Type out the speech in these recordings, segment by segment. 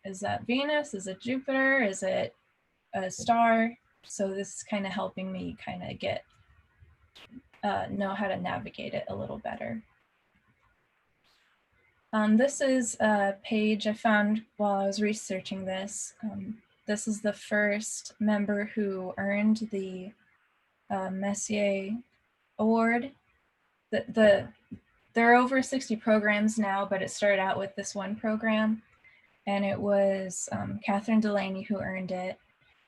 is that Venus? Is it Jupiter? Is it a star? So this is kind of helping me kind of get know how to navigate it a little better. This is a page I found while I was researching this. This is the first member who earned the Messier Award. There are over 60 programs now, but it started out with this one program, and it was Catherine Delaney who earned it.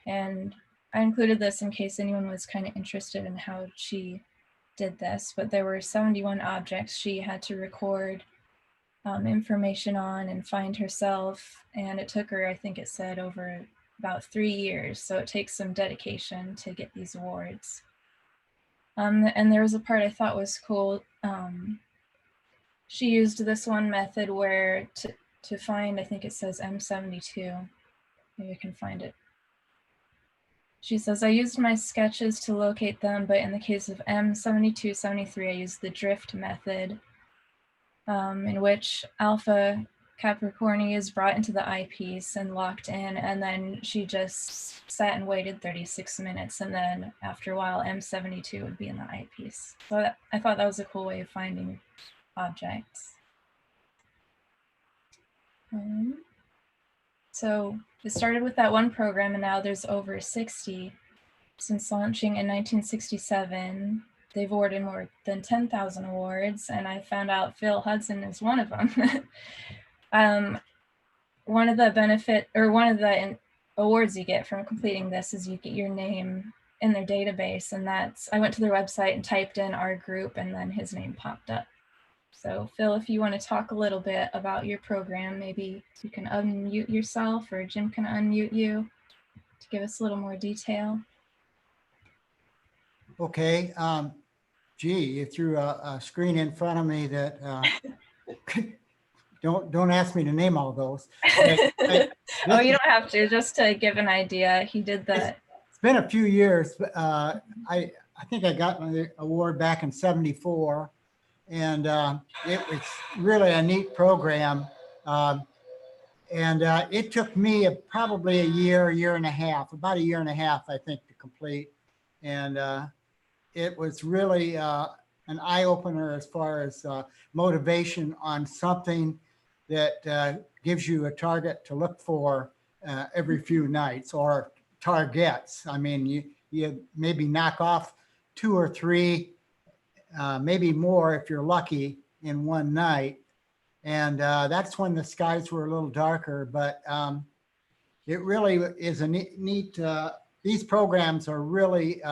And I included this in case anyone was kind of interested in how she did this, but there were 71 objects she had to record information on and find herself, and it took her, I think it said, over about 3 years, so it takes some dedication to get these awards. And there was a part I thought was cool. She used this one method where to find, I think it says M72, maybe I can find it. She says, I used my sketches to locate them, but in the case of M72, 73, I used the drift method, in which Alpha Capricorni is brought into the eyepiece and locked in, and then she just sat and waited 36 minutes, and then after a while M72 would be in the eyepiece. So I thought that was a cool way of finding objects. So it started with that one program, and now there's over 60 since launching in 1967. They've awarded more than 10,000 awards, and I found out Phil Hudson is one of them. One of the awards you get from completing this is you get your name in their database, and I went to their website and typed in our group, and then his name popped up. So Phil, if you want to talk a little bit about your program, maybe you can unmute yourself, or Jim can unmute you to give us a little more detail. Okay. Gee, you threw a screen in front of me that don't ask me to name all those. Oh, you don't have to. Just to give an idea, he did that. It's been a few years. I think I got my award back in '74, and it was really a neat program. And it took me probably a year and a half, about a year and a half, I think, to complete. And it was really an eye-opener as far as motivation on something that gives you a target to look for every few nights, or targets. I mean, you maybe knock off 2 or 3, maybe more if you're lucky, in one night. And that's when the skies were a little darker, but it really is a neat these programs are really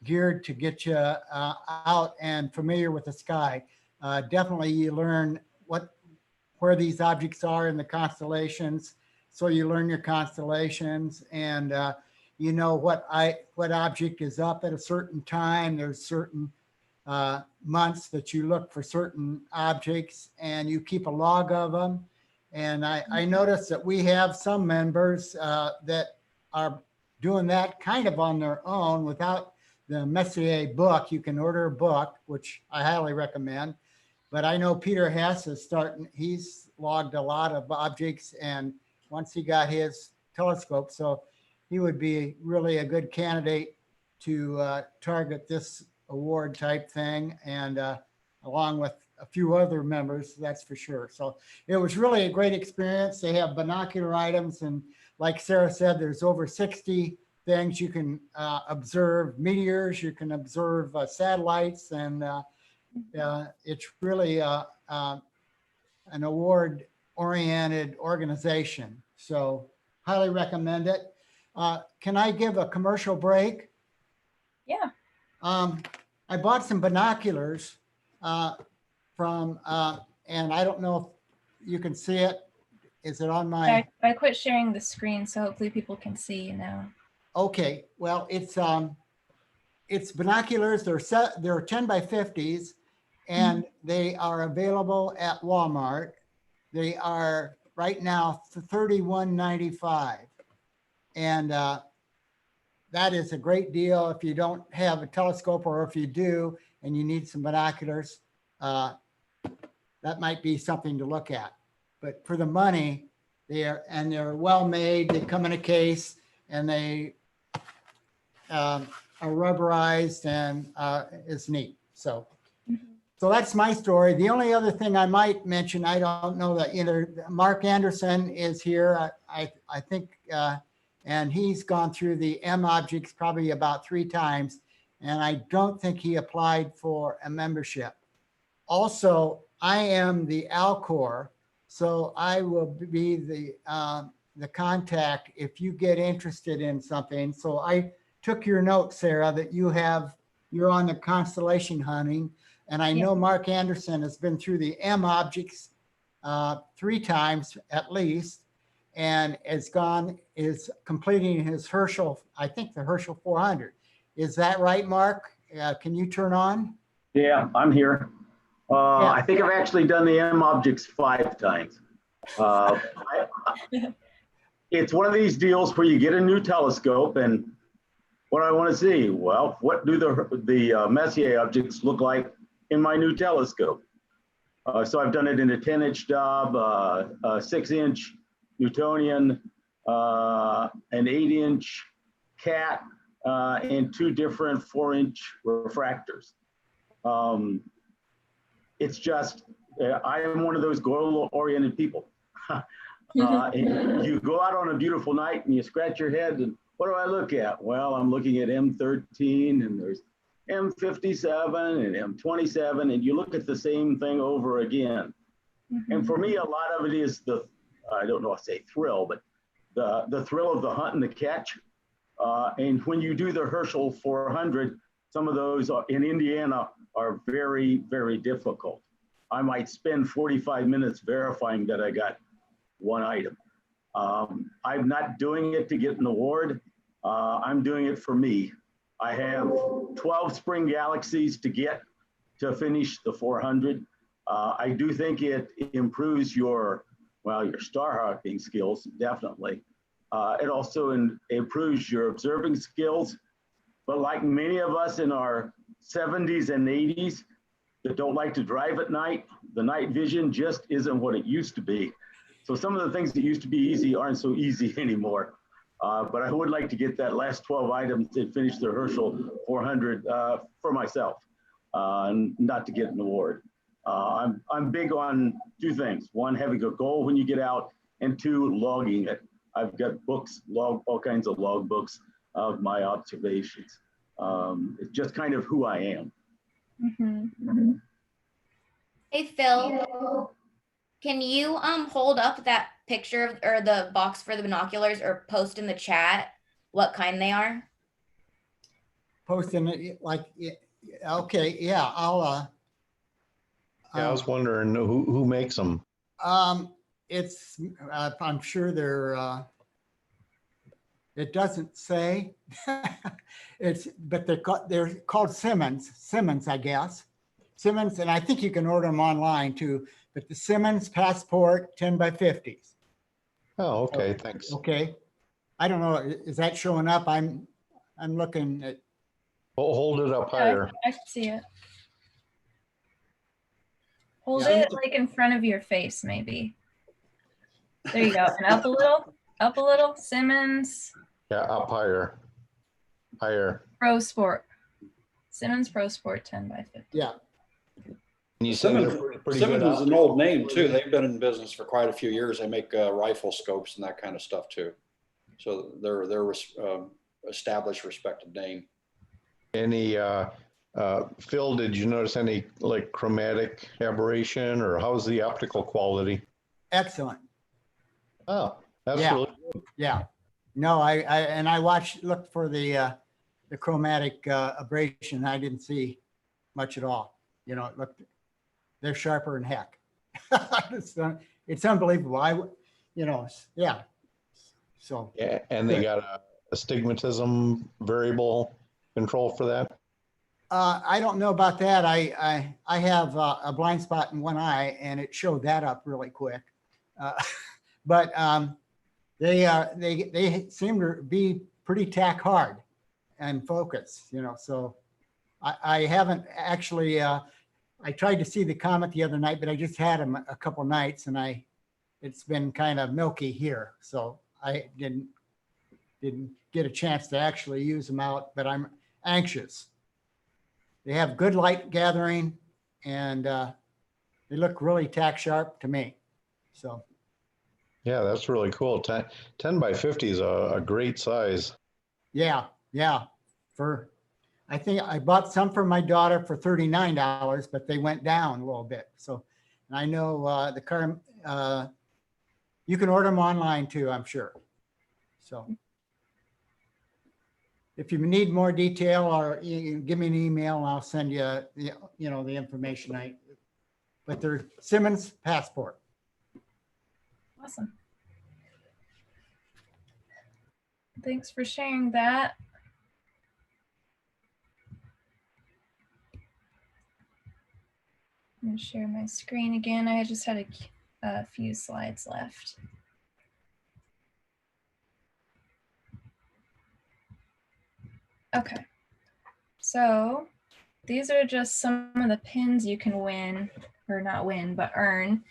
geared to get you out and familiar with the sky. Definitely you learn where these objects are in the constellations. So you learn your constellations, and you know what object is up at a certain time. There's certain months that you look for certain objects, and you keep a log of them. And I noticed that we have some members that are doing that kind of on their own without the Messier book. You can order a book, which I highly recommend. But I know Peter Hess is he's logged a lot of objects, and once he got his telescope, so he would be really a good candidate to target this award type thing, and along with a few other members, that's for sure. So it was really a great experience. They have binocular items, and like Sarah said, there's over 60 things you can observe, meteors, you can observe satellites, and it's really an award-oriented organization. So highly recommend it. Can I give a commercial break? Yeah. I bought some binoculars from, and I don't know if you can see it. Is it on my? I quit sharing the screen, so hopefully people can see you now. Okay, well, it's binoculars. They're 10 by 50s, and they are available at Walmart. They are right now for $31.95, and that is a great deal if you don't have a telescope, or if you do and you need some binoculars. That might be something to look at. But for the money, they're well made. They come in a case and they are rubberized and it's neat. So that's my story. The only other thing I might mention, I don't know that either. Mark Anderson is here. I think, and he's gone through the M objects probably about 3 times, and I don't think he applied for a membership. Also, I am the Alcor, so I will be the contact if you get interested in something. So I took your note, Sarah, that you're on the constellation hunting. And I know Mark Anderson has been through the M objects 3 times at least, and is completing his Herschel, I think the Herschel 400. Is that right, Mark? Can you turn on? Yeah, I'm here. I think I've actually done the M objects 5 times. It's one of these deals where you get a new telescope, and what I want to see, well, what do the Messier objects look like in my new telescope? So I've done it in a 10-inch Dob, a 6-inch Newtonian, an 8-inch Cat, and 2 different 4-inch refractors. It's just, I am one of those goal-oriented people. You go out on a beautiful night and you scratch your head and what do I look at? Well, I'm looking at M13 and there's M57 and M27, and you look at the same thing over again. And for me, a lot of it is I don't know if I say thrill, but the thrill of the hunt and the catch. And when you do the Herschel 400, some of those in Indiana are very, very difficult. I might spend 45 minutes verifying that I got one item. I'm not doing it to get an award. I'm doing it for me. I have 12 spring galaxies to get to finish the 400. I do think it improves your star hopping skills, definitely. It also improves your observing skills. But like many of us in our 70s and 80s that don't like to drive at night, the night vision just isn't what it used to be. So some of the things that used to be easy aren't so easy anymore. But I would like to get that last 12 items and finish the Herschel 400 for myself, not to get an award. I'm big on 2 things. 1, having a goal when you get out, and 2, logging it. I've got books, all kinds of log books of my observations. It's just kind of who I am. Hey, Phil, can you hold up that picture or the box for the binoculars or post in the chat what kind they are? Post in it, like, okay, yeah, I'll. Yeah, I was wondering who makes them. It's, I'm sure they're, it doesn't say. But they're called Simmons, I guess. Simmons, and I think you can order them online too, but the Simmons Passport 10 by 50s. Oh, okay, thanks. Okay. I don't know, is that showing up? I'm looking at. Oh, hold it up higher. I can see it. Hold it like in front of your face, maybe. There you go. And up a little. Simmons. Yeah, up higher. Higher. Pro Sport. Simmons Pro Sport 10 by 50. Yeah. And you said Simmons, they're pretty Simmons good is an old name too. They've been in business for quite a few years. They make rifle scopes and that kind of stuff too. So they're established, respected name. Any Phil, did you notice any like chromatic aberration, or how's the optical quality? Excellent. Oh, that's Yeah. really good. Yeah. No, I looked for the chromatic aberration. I didn't see much at all. You know, they're sharper than heck. It's unbelievable. Yeah. So. Yeah, and they got a astigmatism variable control for that. I don't know about that. I have a blind spot in one eye, and it showed that up really quick. But they seem to be pretty tack hard and focus. So I haven't actually. I tried to see the comet the other night, but I just had him a couple nights, and I it's been kind of milky here. So I didn't get a chance to actually use them out, but I'm anxious. They have good light gathering and they look really tack sharp to me. So Yeah, that's really cool. 10 by 50 is a great size. yeah. I think I bought some for my daughter for $39, but they went down a little bit. So, and I know the car, you can order them online too, I'm sure. So if you need more detail, or you can give me an email, and I'll send you, the information. But they're Simmons Passport. Awesome. Thanks for sharing that. I'm going to share my screen again. I just had a few slides left. Okay, so these are just some of the pins you can win, or not win, but earn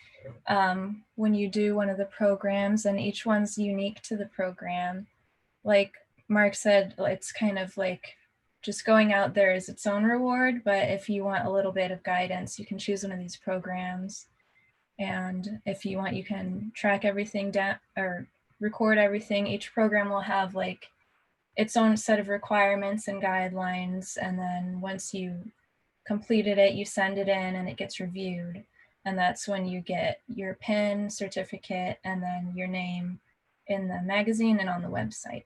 when you do one of the programs, and each one's unique to the program. Like Mark said, it's kind of like just going out there is its own reward, but if you want a little bit of guidance, you can choose one of these programs. And if you want, you can track everything down or record everything. Each program will have like its own set of requirements and guidelines. And then once you completed it, you send it in and it gets reviewed. And that's when you get your PIN, certificate, and then your name in the magazine and on the website,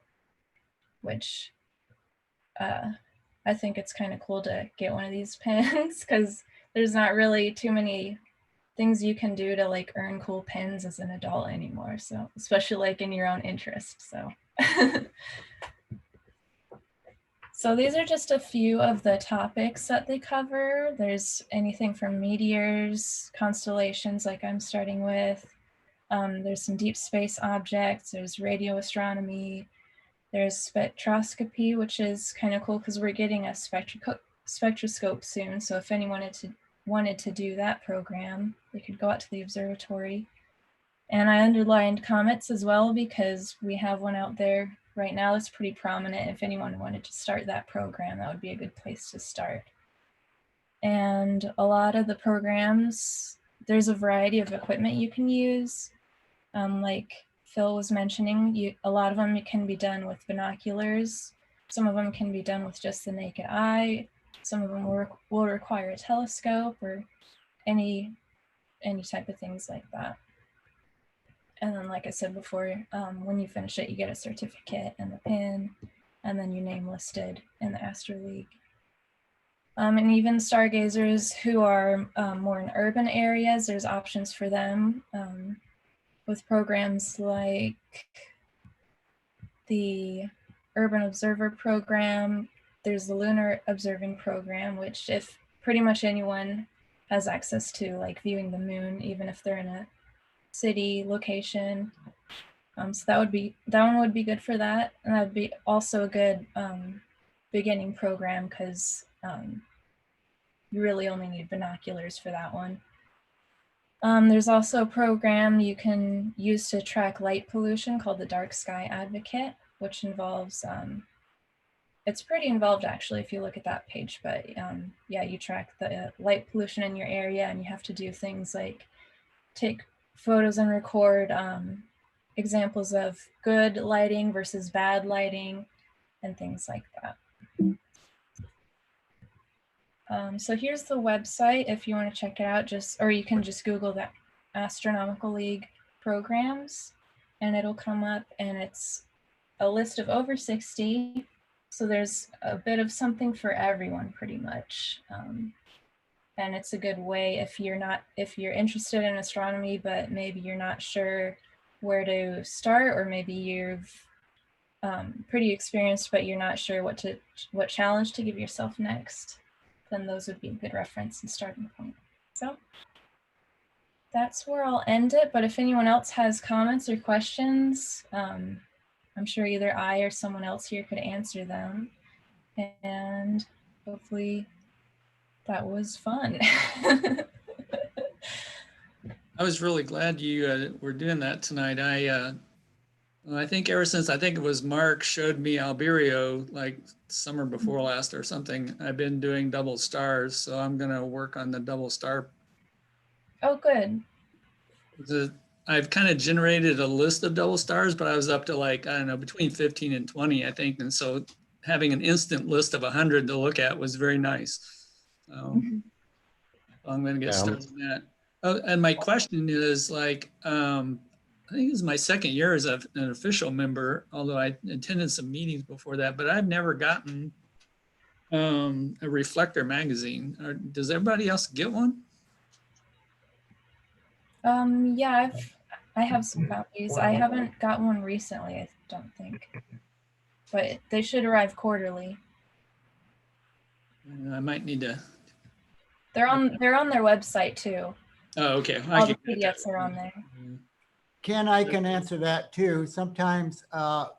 which I think it's kind of cool to get one of these pins because there's not really too many things you can do to like earn cool pins as an adult anymore. So especially like in your own interest. So so these are just a few of the topics that they cover. There's anything from meteors, constellations like I'm starting with. There's some deep space objects. There's radio astronomy. There's spectroscopy, which is kind of cool because we're getting a spectroscope soon. So if anyone wanted to do that program, they could go out to the observatory. And I underlined comets as well because we have one out there right now that's pretty prominent. If anyone wanted to start that program, that would be a good place to start. And a lot of the programs, there's a variety of equipment you can use. Like Phil was mentioning, a lot of them can be done with binoculars. Some of them can be done with just the naked eye. Some of them will require a telescope or any type of things like that. And then, like I said before, when you finish it, you get a certificate and the pin, and then your name listed in the Astro League. And even stargazers who are more in urban areas, there's options for them with programs like the Urban Observer Program. There's the Lunar Observing Program, which if pretty much anyone has access to, like viewing the moon, even if they're in a city location. So that one would be good for that. And that would be also a good beginning program because you really only need binoculars for that one. There's also a program you can use to track light pollution called the Dark Sky Advocate, which involves, it's pretty involved actually if you look at that page, but yeah, you track the light pollution in your area and you have to do things like take photos and record examples of good lighting versus bad lighting and things like that. So here's the website if you want to check it out, or you can just Google the Astronomical League programs and it'll come up, and it's a list of over 60. So there's a bit of something for everyone pretty much. And it's a good way if you're interested in astronomy, but maybe you're not sure where to start, or maybe you've pretty experienced, but you're not sure what challenge to give yourself next, then those would be a good reference and starting point. So that's where I'll end it. But if anyone else has comments or questions, I'm sure either I or someone else here could answer them. And hopefully that was fun. I was really glad you were doing that tonight. Well, I think ever since I think it was Mark showed me Alberio like summer before last or something, I've been doing double stars. So I'm gonna work on the double star. Oh, good. I've kind of generated a list of double stars, but I was up to like, I don't know, between 15 and 20, I think. And so having an instant list of 100 to look at was very nice. I'm going to get started on that. Oh, and my question is like, I think this is my second year as an official member, although I attended some meetings before that, but I've never gotten a Reflector magazine. Does everybody else get one? Yeah, I have some copies. I haven't got one recently, I don't think. But they should arrive quarterly. I might need to. They're on their website too. Oh, okay. All the PDFs are on there. Ken, I can answer that too. Sometimes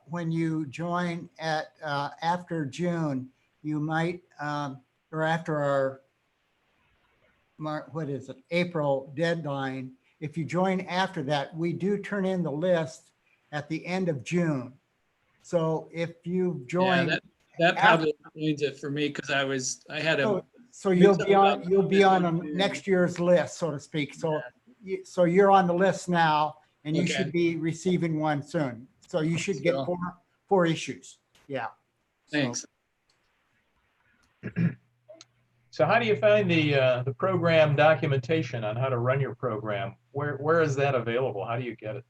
when you join at after June, you might, or after our, what is it, April deadline, if you join after that, we do turn in the list at the end of June. So if you join, yeah, that probably explains it for me because I had a. So you'll be on next year's list, so to speak. So so you're on the list now, and you should be receiving one soon. So you should get four issues. Yeah. Thanks. So how do you find the program documentation on how to run your program? Where is that available? How do you get it?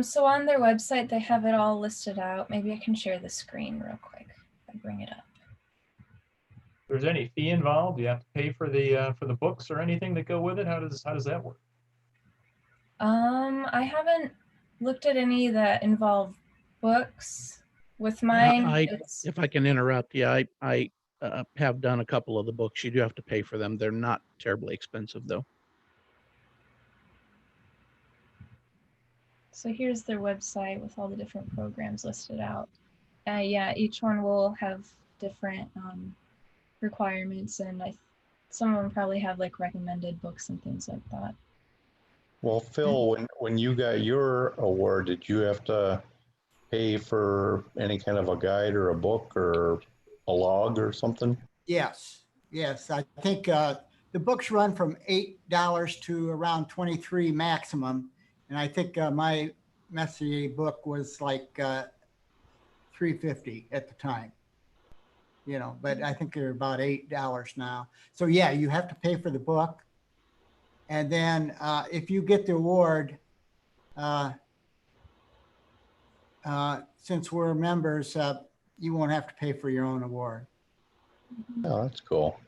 So on their website, they have it all listed out. Maybe I can share the screen real quick if I bring it up. If there's any fee involved, do you have to pay for the books or anything that go with it? How does that work? I haven't looked at any that involve books with mine. If I can interrupt, yeah, I have done a couple of the books. You do have to pay for them. They're not terribly expensive though. So here's their website with all the different programs listed out. Yeah, each one will have different requirements, and some of them probably have like recommended books and things like that. Well, Phil, when you got your award, did you have to pay for any kind of a guide or a book or a log or something? Yes. I think the books run from $8 to around $23 maximum. And I think my Messier book was like $3.50 at the time, but I think they're about $8 now. So yeah, you have to pay for the book. And then if you get the award, since we're members, you won't have to pay for your own award. Oh, that's cool.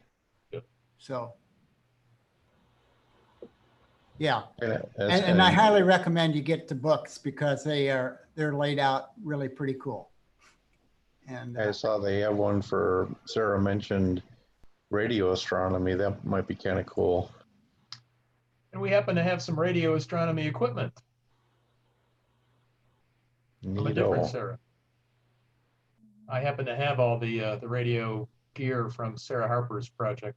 So, yeah. That's And I highly recommend you get the books because they're laid out really pretty cool. And I saw they have one for, Sarah mentioned radio astronomy. That might be kind of cool. And we happen to have some radio astronomy equipment. From a different Sarah. I happen to have all the radio gear from Sarah Harper's project.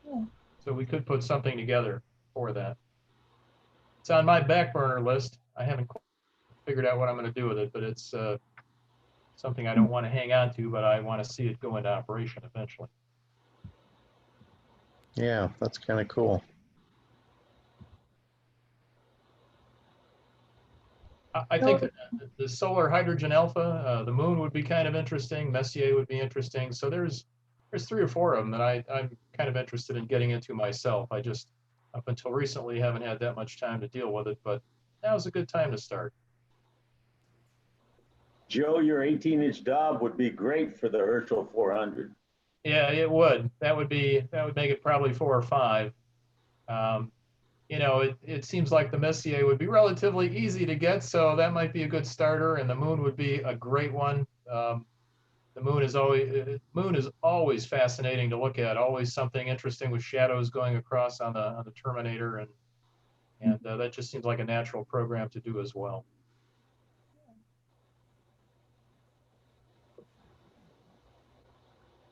Yeah. So we could put something together for that. It's on my back burner list. I haven't figured out what I'm going to do with it, but it's something I don't want to hang on to, but I want to see it go into operation eventually. Yeah, that's kind of cool. I think the solar hydrogen alpha, the moon would be kind of interesting. Messier would be interesting. So there's 3 or 4 of them that I'm kind of interested in getting into myself. I just, up until recently, haven't had that much time to deal with it, but now's a good time to start. Joe, your 18-inch Dob would be great for the Herschel 400. Yeah, it would. That would make it probably 4 or 5. It seems like the Messier would be relatively easy to get, so that might be a good starter, and the moon would be a great one. The moon is always fascinating to look at, always something interesting with shadows going across on the terminator, and that just seems like a natural program to do as well.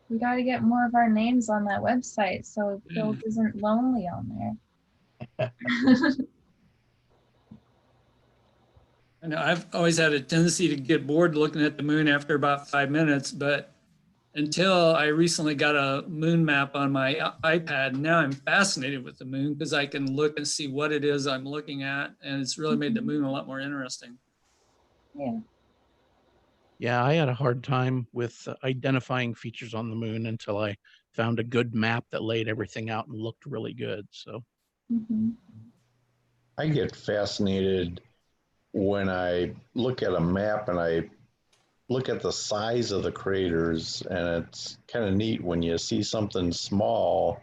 We got to get more of our names on that website so Phil isn't lonely on there. I know I've always had a tendency to get bored looking at the moon after about 5 minutes, but until I recently got a moon map on my iPad, now I'm fascinated with the moon because I can look and see what it is I'm looking at, and it's really made the moon a lot more interesting. Yeah. Yeah, I had a hard time with identifying features on the moon until I found a good map that laid everything out and looked really good. So Mm-hmm. I get fascinated when I look at a map and I look at the size of the craters, and it's kind of neat when you see something small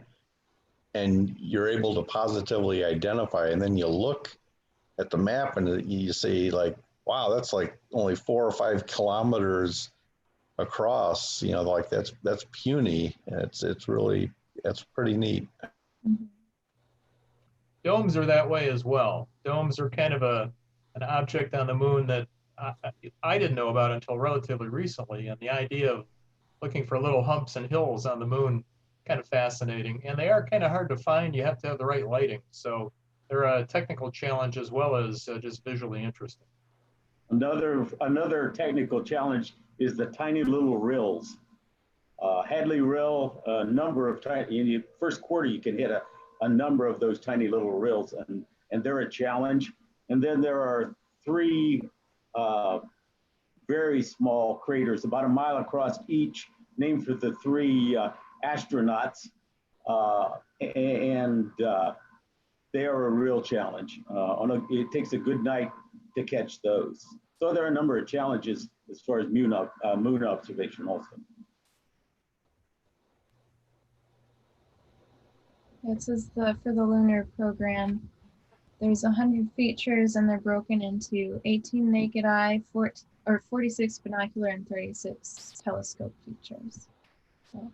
and you're able to positively identify, and then you look at the map and you say like, wow, that's like only 4 or 5 kilometers across, you know, like that's puny, and it's really, it's pretty neat. Mm-hmm. Domes are that way as well. Domes are kind of an object on the moon that I didn't know about until relatively recently. And the idea of looking for little humps and hills on the moon, kind of fascinating. And they are kind of hard to find. You have to have the right lighting. So they're a technical challenge as well as just visually interesting. Another technical challenge is the tiny little rills. Hadley rill, a number of tiny, in the first quarter you can hit a number of those tiny little rills, and they're a challenge. And then there are 3 very small craters, about a mile across each, named for the 3 astronauts, and they are a real challenge. It takes a good night to catch those. So there are a number of challenges as far as moon observation also. It says for the lunar program, there's 100 features and they're broken into 18 naked eye, 46 binocular, and 36 telescope features. So.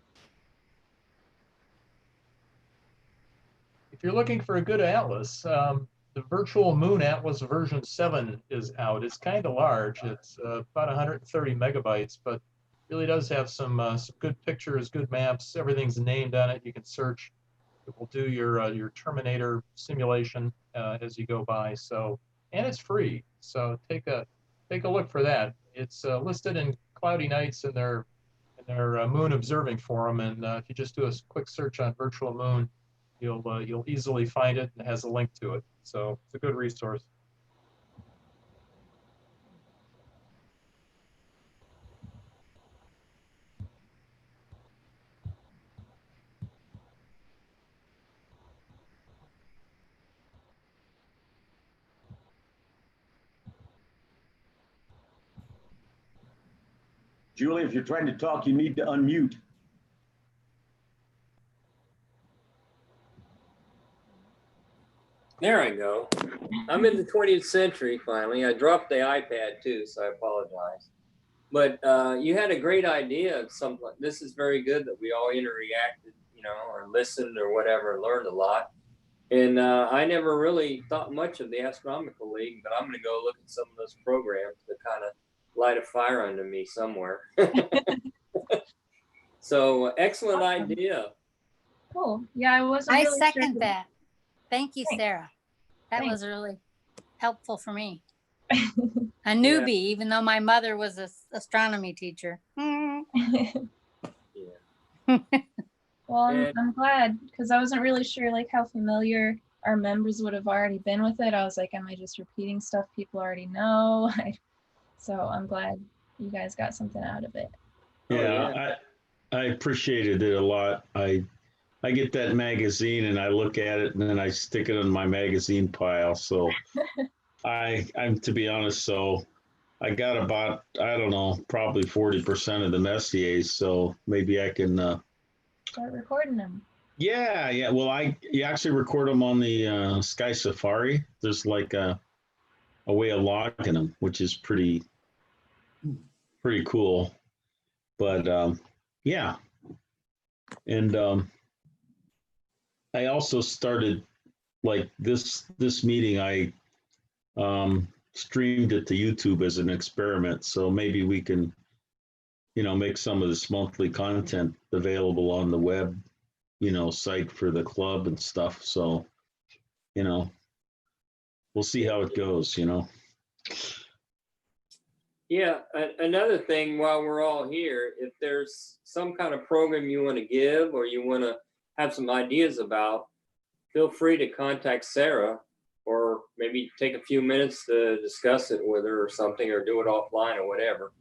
If you're looking for a good atlas, the Virtual Moon Atlas version 7 is out. It's kind of large. It's about 130 megabytes, but really does have some good pictures, good maps. Everything's named on it. You can search. It will do your Terminator simulation as you go by. So, and it's free. So take a look for that. It's listed in Cloudy Nights in their moon observing forum, and if you just do a quick search on Virtual Moon, you'll easily find it, and it has a link to it. So it's a good resource. Julie, if you're trying to talk, you need to unmute. There I go. I'm in the 20th century finally. I dropped the iPad too, so I apologize. But you had a great idea of something. This is very good that we all interacted, you know, or listened or whatever, learned a lot. And I never really thought much of the Astronomical League, but I'm going to go look at some of those programs to kind of light a fire under me somewhere. So excellent idea. Cool. Yeah, I wasn't. I really second sure. that. Thank you, Thanks. Sarah. That Thanks. was really helpful for me. A newbie, even though my mother was an astronomy teacher. Yeah. Well, I'm glad, because I wasn't really sure like how familiar our members would have already been with it. I was like, am I just repeating stuff people already know? So I'm glad you guys got something out of it. Yeah, I appreciated it a lot. I get that magazine and I look at it and then I stick it in my magazine pile. So I'm to be honest, so I got about, I don't know, probably 40% of the Messiers. So maybe I can start recording them. Yeah. Well, you actually record them on the Sky Safari. There's like a way of logging them, which is pretty cool. But yeah, and I also started like this meeting. I streamed it to YouTube as an experiment, so maybe we can make some of this monthly content available on the web, site for the club and stuff. So, we'll see how it goes, Yeah, another thing while we're all here, if there's some kind of program you want to give or you want to have some ideas about, feel free to contact Sarah, or maybe take a few minutes to discuss it with her or something, or do it offline or whatever.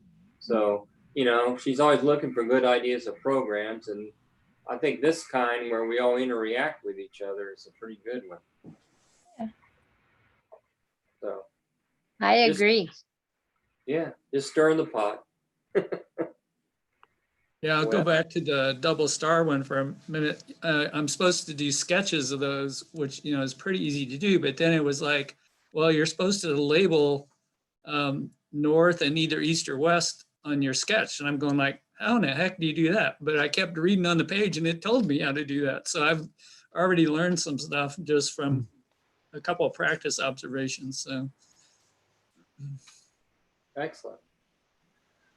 So, she's always looking for good ideas of programs. And I think this kind where we all interact with each other is a pretty good one. Yeah. So I agree. Yeah, just stirring the pot. Yeah, I'll go Well- back to the double star one for a minute. I'm supposed to do sketches of those, which, is pretty easy to do. But then it was like, well, you're supposed to label north and either east or west on your sketch. And I'm going like, how in the heck do you do that? But I kept reading on the page and it told me how to do that. So I've already learned some stuff just from a couple of practice observations. So. Excellent.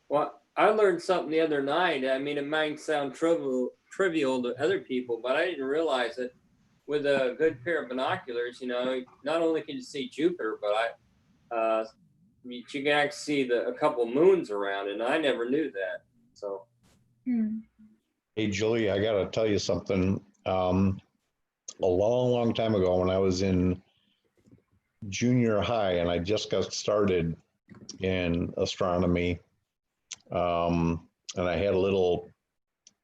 Well, I learned something the other night. I mean, it might sound trivial to other people, but I didn't realize that with a good pair of binoculars, not only can you see Jupiter, but you can actually see a couple moons around, and I never knew that. So. Hey, Julie, I got to tell you something. A long, long time ago when I was in junior high and I just got started in astronomy, and I had a little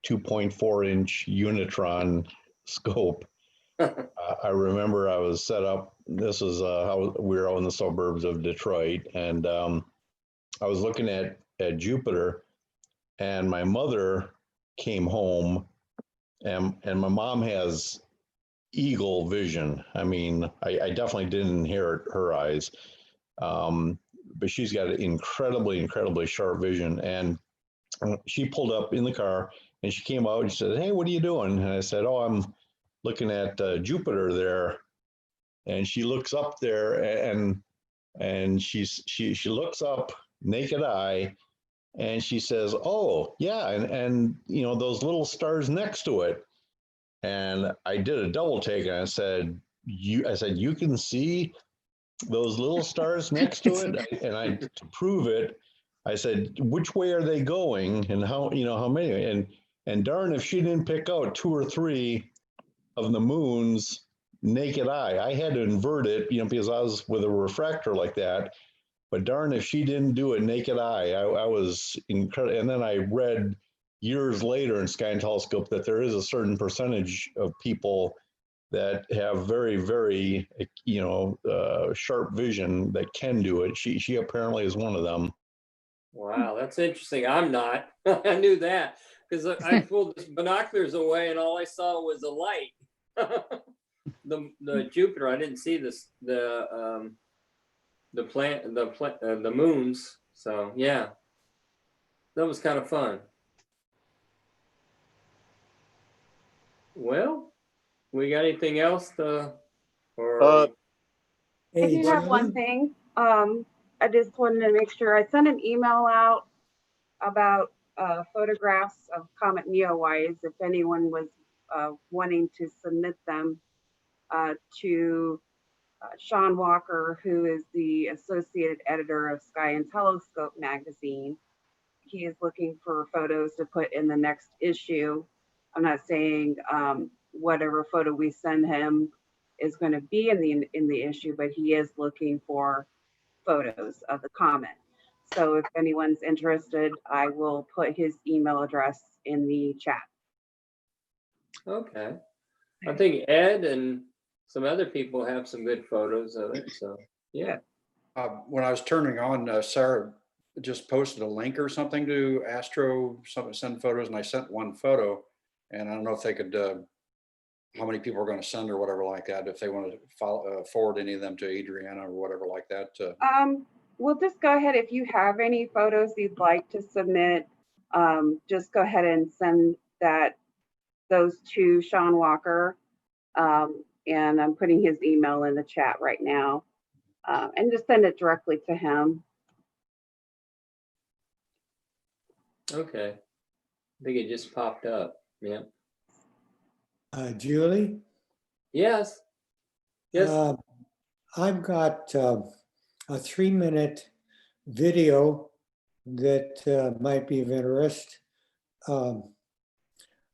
2.4-inch Unitron scope. I remember I was set up, this is how we were out in the suburbs of Detroit, and I was looking at Jupiter, and my mother came home, and my mom has eagle vision. I mean, I definitely didn't inherit her eyes, but she's got an incredibly sharp vision. And she pulled up in the car and she came out and she said, "Hey, what are you doing?" And I said, "Oh, I'm looking at Jupiter there." And she looks up there and she looks up naked eye and she says, "Oh, yeah, and those little stars next to it." And I did a double take and I said, you can see those little stars next to it? And to prove it, I said, which way are they going and how many? And darn if she didn't pick out 2 or 3 of the moons naked eye. I had to invert it, because I was with a refractor like that. But darn if she didn't do it naked eye. I was incredible. And then I read years later in Sky and Telescope that there is a certain percentage of people that have very, very, sharp vision that can do it. She apparently is one of them. Wow, that's interesting. I'm not. I knew that because I pulled the binoculars away and all I saw was a light. the Jupiter, I didn't see the moons. So yeah, that was kind of fun. Well, we got anything else or I do have one thing. I just wanted to make sure I sent an email out about photographs of Comet Neowise if anyone was wanting to submit them to Sean Walker, who is the associate editor of Sky and Telescope magazine. He is looking for photos to put in the next issue. I'm not saying whatever photo we send him is going to be in the issue, but he is looking for photos of the comet. So if anyone's interested, I will put his email address in the chat. Okay. I think Ed and some other people have some good photos of it. So yeah. When I was turning on, Sarah just posted a link or something to send photos, and I sent one photo, and I don't know if they could, how many people are going to send or whatever like that, if they want to forward any of them to Adriana or whatever like that. We'll just go ahead. If you have any photos you'd like to submit, just go ahead and send those to Sean Walker. And I'm putting his email in the chat right now, and just send it directly to him. Okay. I think it just popped up. Yeah. Julie? Yes. Yes. I've got a 3-minute video that might be of interest.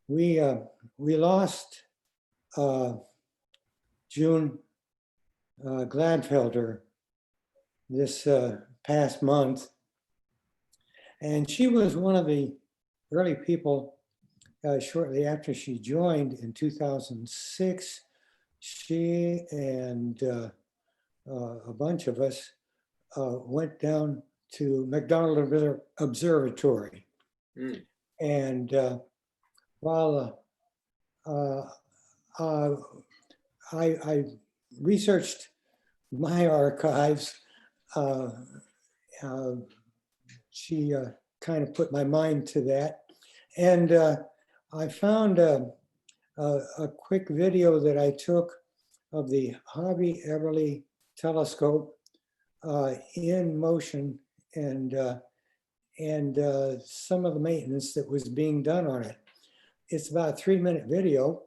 We lost June Gladfelder this past month, and she was one of the early people. Shortly after she joined in 2006, she and a bunch of us went down to McDonald Observatory. Mm. And while I researched my archives, she kind of put my mind to that. And I found a quick video that I took of the Hobby Everly telescope in motion, and some of the maintenance that was being done on it. It's about a 3-minute video.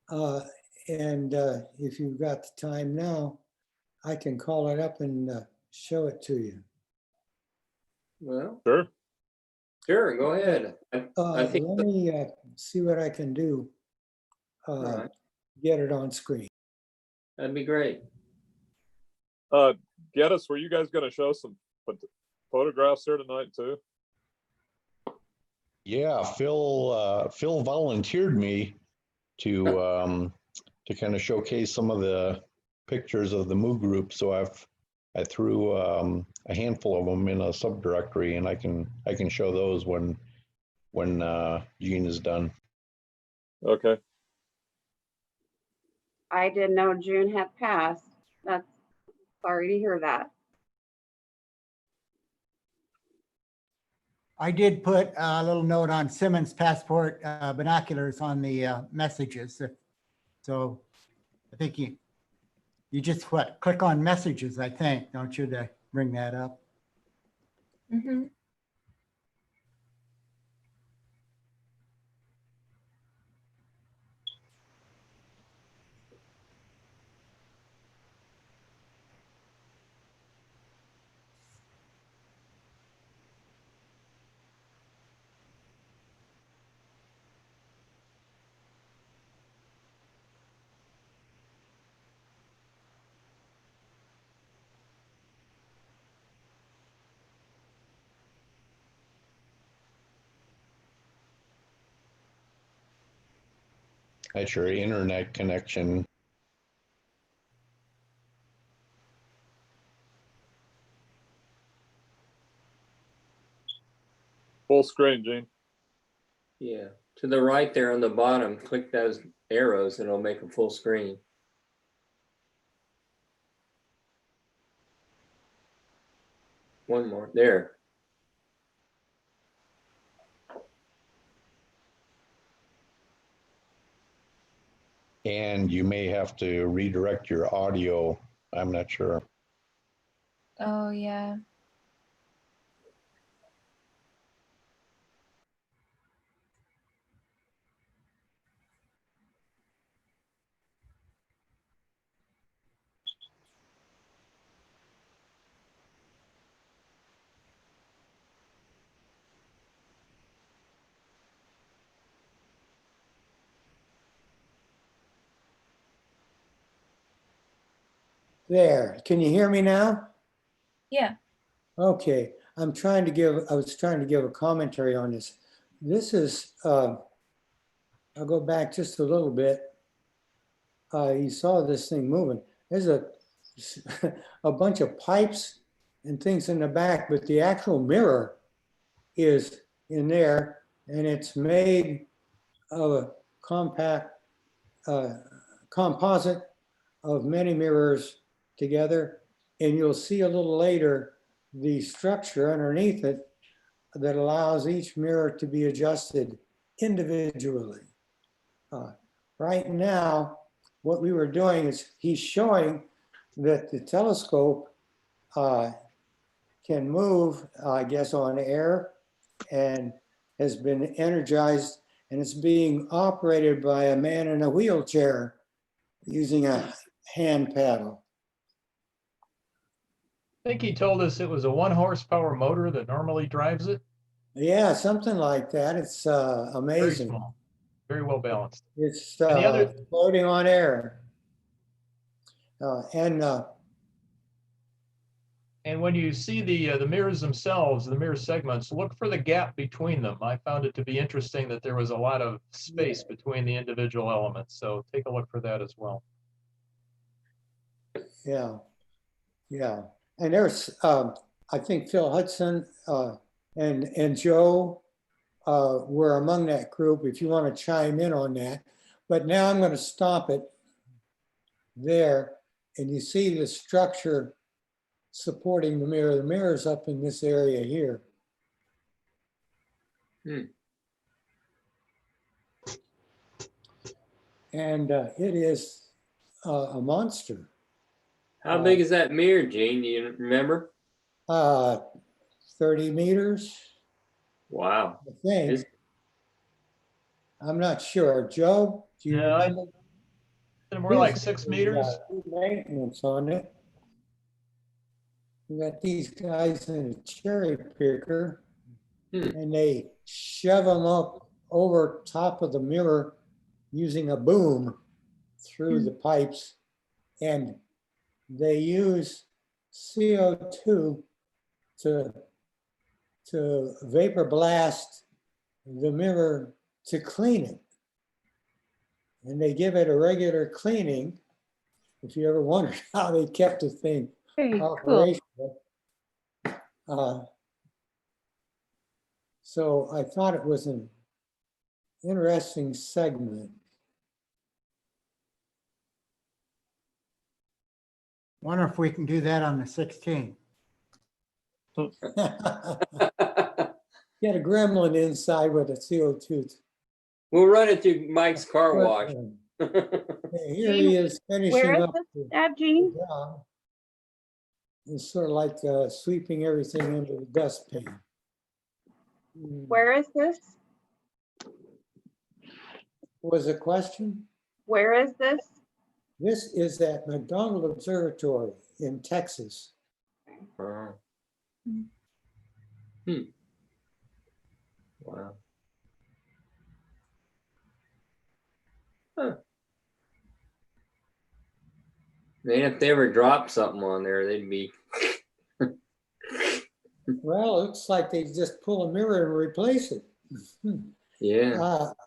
And if you've got the time now, I can call it up and show it to you. Well, Sure. Sure, go ahead. I think let me see what I can do. right. Get it on screen. That'd be great. Geddes, were you guys going to show some photographs here tonight too? Yeah, Phil volunteered me to kind of showcase some of the pictures of the MOO group. So I threw a handful of them in a subdirectory, and I can show those when Jean is done. Okay. I didn't know June had passed. That's sorry to hear that. I did put a little note on Simmons Passport binoculars on the messages. So I think you just click on messages, I think, don't you, to bring that up? Mm-hmm. That's your internet connection. Full screen, Gene. Yeah. To the right there on the bottom, click those arrows and it'll make a full screen. One more. There. And you may have to redirect your audio. I'm not sure. Oh, yeah. There, can you hear me now? Yeah. Okay, I was trying to give a commentary on this. This is, I'll go back just a little bit. You saw this thing moving. There's a bunch of pipes and things in the back, but the actual mirror is in there, and it's made of a compact composite of many mirrors together. And you'll see a little later the structure underneath it that allows each mirror to be adjusted individually. Right now, what we were doing is he's showing that the telescope can move, I guess, on air. and has been energized, and it's being operated by a man in a wheelchair using a hand paddle. I think he told us it was a 1 horsepower motor that normally drives it. Yeah, something like that. It's Very amazing. small, very well balanced. It's And the other, floating on air. and when you see the mirrors themselves, the mirror segments, look for the gap between them. I found it to be interesting that there was a lot of space between the individual elements. So take a look for that as well. Yeah, yeah. And there's, I think Phil Hudson and Joe were among that group, if you want to chime in on that. But now I'm going to stop it there. And you see the structure supporting the mirror. The mirror's up in this area here. And it is a monster. How big is that mirror, Gene? Do you remember? 30 meters. Wow. I think. I'm not sure. Joe, do you remember? More like 6 meters. Maintenance on it. We got these guys in a cherry picker, and they shove them up over top of the mirror using a boom through the pipes, and they use CO2 to vapor blast the mirror to clean it. And they give it a regular cleaning. If you ever wondered how they kept the thing operational. So I thought it was an interesting segment. Wonder if we can do that on the 16th. Get a gremlin inside with a CO2. We'll run it through Mike's car wash. Here he is finishing Where is up this at, Gene? the job. It's sort of like sweeping everything into the dustpan. Where is this? Was a question? Where is this? This is at McDonald Observatory in Texas. Wow. Huh. Man, if they ever dropped something on there, they'd be. Well, it looks like they just pull a mirror and replace it. Yeah.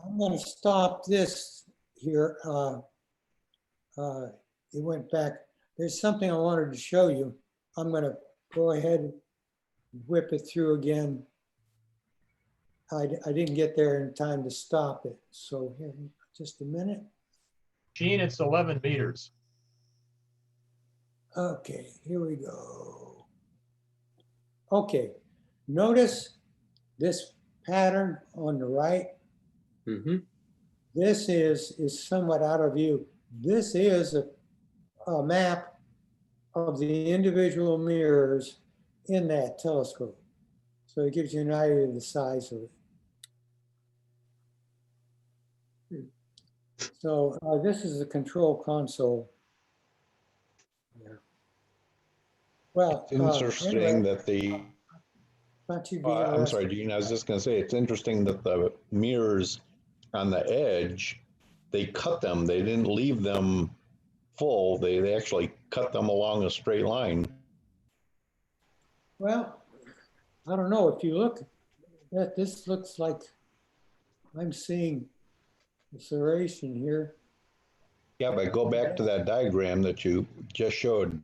I'm going to stop this here. It went back. There's something I wanted to show you. I'm going to go ahead and whip it through again. I didn't get there in time to stop it. So here, just a minute. Gene, it's 11 meters. Okay, here we go. Okay, notice this pattern on the right. This is somewhat out of view. This is a map of the individual mirrors in that telescope. So it gives you an idea of the size of it. So this is the control console. Yeah. Well, It's interesting anyway, that the. thought you'd be I'm sorry, interested. Gene. I was just going to say it's interesting that the mirrors on the edge, they cut them. They didn't leave them full. They actually cut them along a straight line. Well, I don't know. If you look at this, looks like I'm seeing the serration here. Yeah, but go back to that diagram that you just showed.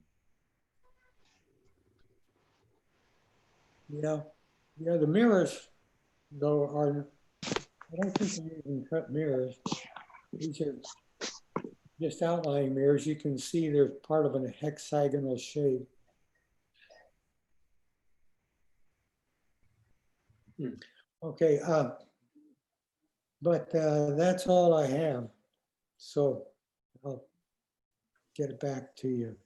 Yeah, yeah. The mirrors, though, are. I don't think they're using cut mirrors. These are just outline mirrors. You can see they're part of a hexagonal shape. Okay, but that's all I have. So I'll get it back to you.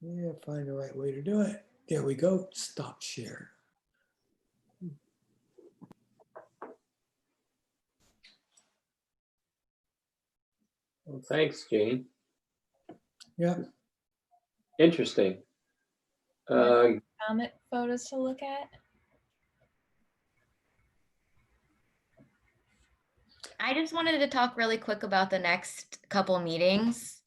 Yeah, find the right way to do it. There we go. Stop share. Thanks, Gene. Yeah. Interesting. Comet photos to look at. I just wanted to talk really quick about the next couple meetings.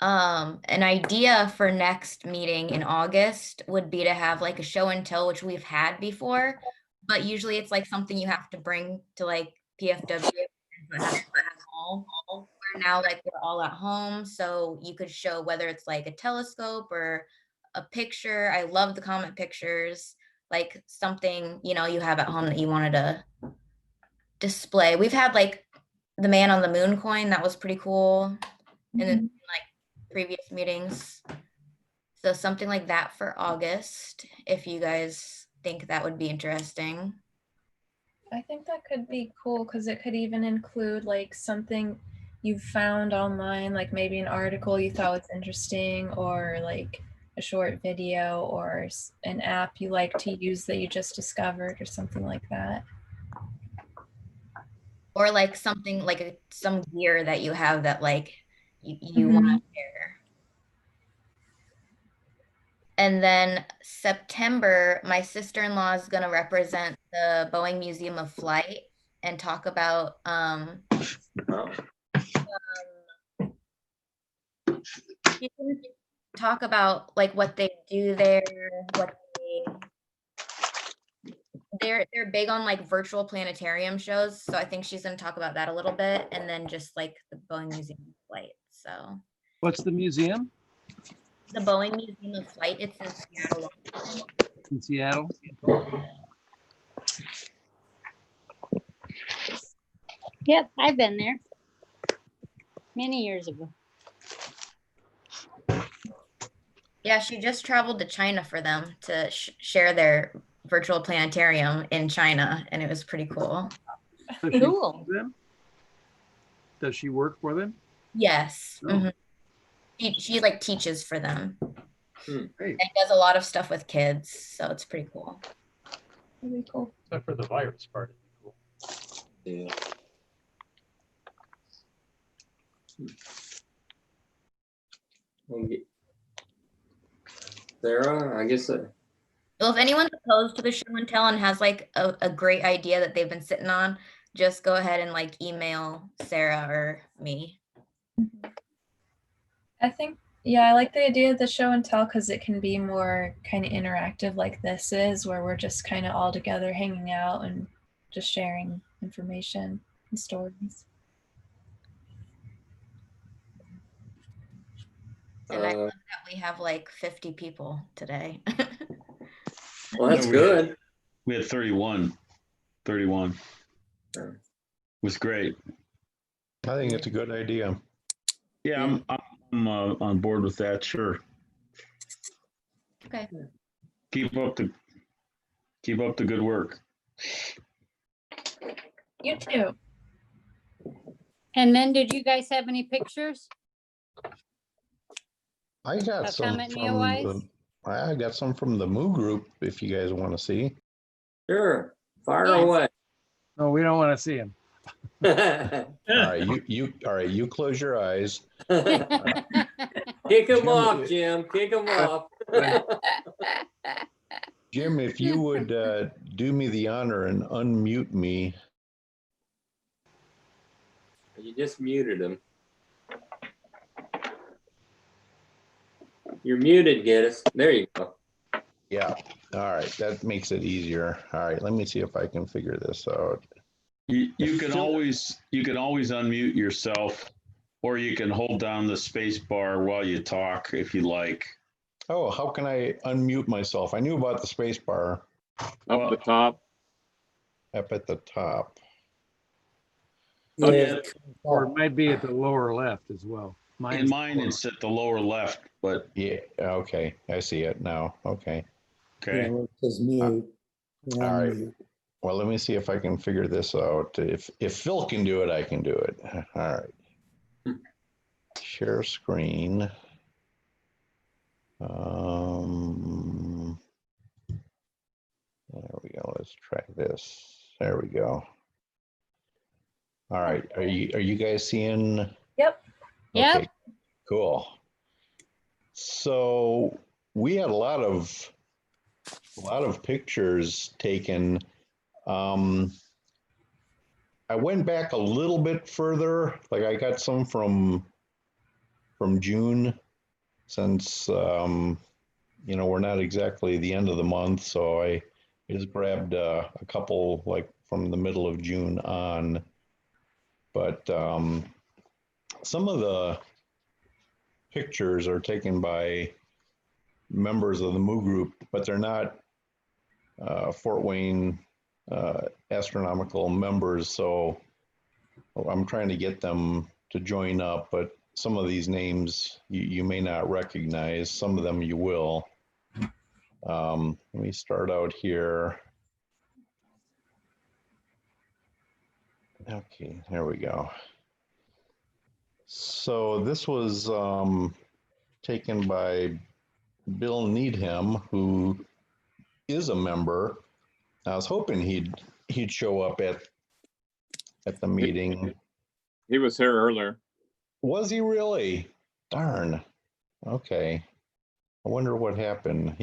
An idea for next meeting in August would be to have like a show and tell, which we've had before, but usually it's like something you have to bring to like PFW. Where now like we're all at home, so you could show whether it's like a telescope or a picture. I love the comet pictures, like something, you know, you have at home that you wanted to display. We've had like the man on the moon coin, that was pretty cool in like previous meetings. So something like that for August, if you guys think that would be interesting. I think that could be cool because it could even include like something you found online, like maybe an article you thought was interesting, or like a short video, or an app you like to use that you just discovered, or something like that. Or like something like some gear that you have that like you want to share. And then September, my sister-in-law is going to represent the Boeing Museum of Flight and talk about you can talk about like what they do there, what they're big on like virtual planetarium shows. So I think she's going to talk about that a little bit, and then just like the Boeing Museum of Flight. So What's the museum? the Boeing Museum of Flight, it's in Seattle. In Seattle? Yep, I've been there many years ago. Yeah, she just traveled to China for them to share their virtual planetarium in China, and it was pretty cool. Cool. Does she work for them? Yes. Oh. She like teaches for them. Great. And does a lot of stuff with kids, so it's pretty cool. Really cool. Except for the virus part. Cool. Yeah. Sarah, I guess. Well, if anyone's opposed to the show and tell and has like a great idea that they've been sitting on, just go ahead and like email Sarah or me. I think, yeah, I like the idea of the show and tell because it can be more kind of interactive like this is, where we're just kind of all together hanging out and just sharing information and stories. And I love that we have like 50 people today. Well, that's good. We had 31. 31. It was great. I think it's a good idea. Yeah, I'm on board with that. Sure. Okay. Keep up the good work. You too. And then did you guys have any pictures? I got Of some Comet from Neowise? I got some from the MOO group if you guys want to see. Sure. Fire Yes. away. No, we don't want to see him. All right, you close your eyes. Kick him off, Jim. Kick him off. Jim, if you would do me the honor and unmute me. You just muted him. You're muted, Geddes. There you go. Yeah. All right. That makes it easier. All right. Let me see if I can figure this out. You can always unmute yourself, or you can hold down the space bar while you talk if you like. Oh, how can I unmute myself? I knew about the space bar. Up at the top. Up at the top. Yeah. Or it might be at the lower left as well. In mine, it's at the lower left, but yeah. Okay. I see it now. Okay. Okay. Yeah, well, it says mute. All right. Unmute. Well, let me see if I can figure this out. If Phil can do it, I can do it. All right. Share screen. this. There we go. All right. Are you guys seeing? Yep. Okay, cool. So we had a lot of pictures taken. I went back a little bit further. Like I got some from June, since you know, we're not exactly the end of the month, so I just grabbed a couple like from the middle of June on. But some of the pictures are taken by members of the MOO group, but they're not Fort Wayne astronomical members. So I'm trying to get them to join up, but some of these names you may not recognize. Some of them you will. Let me start out here. Okay, there we go. So this was taken by Bill Needham, who is a member. I was hoping he'd show up at the meeting. He was here earlier. Was he really? Darn. Okay. I wonder what happened.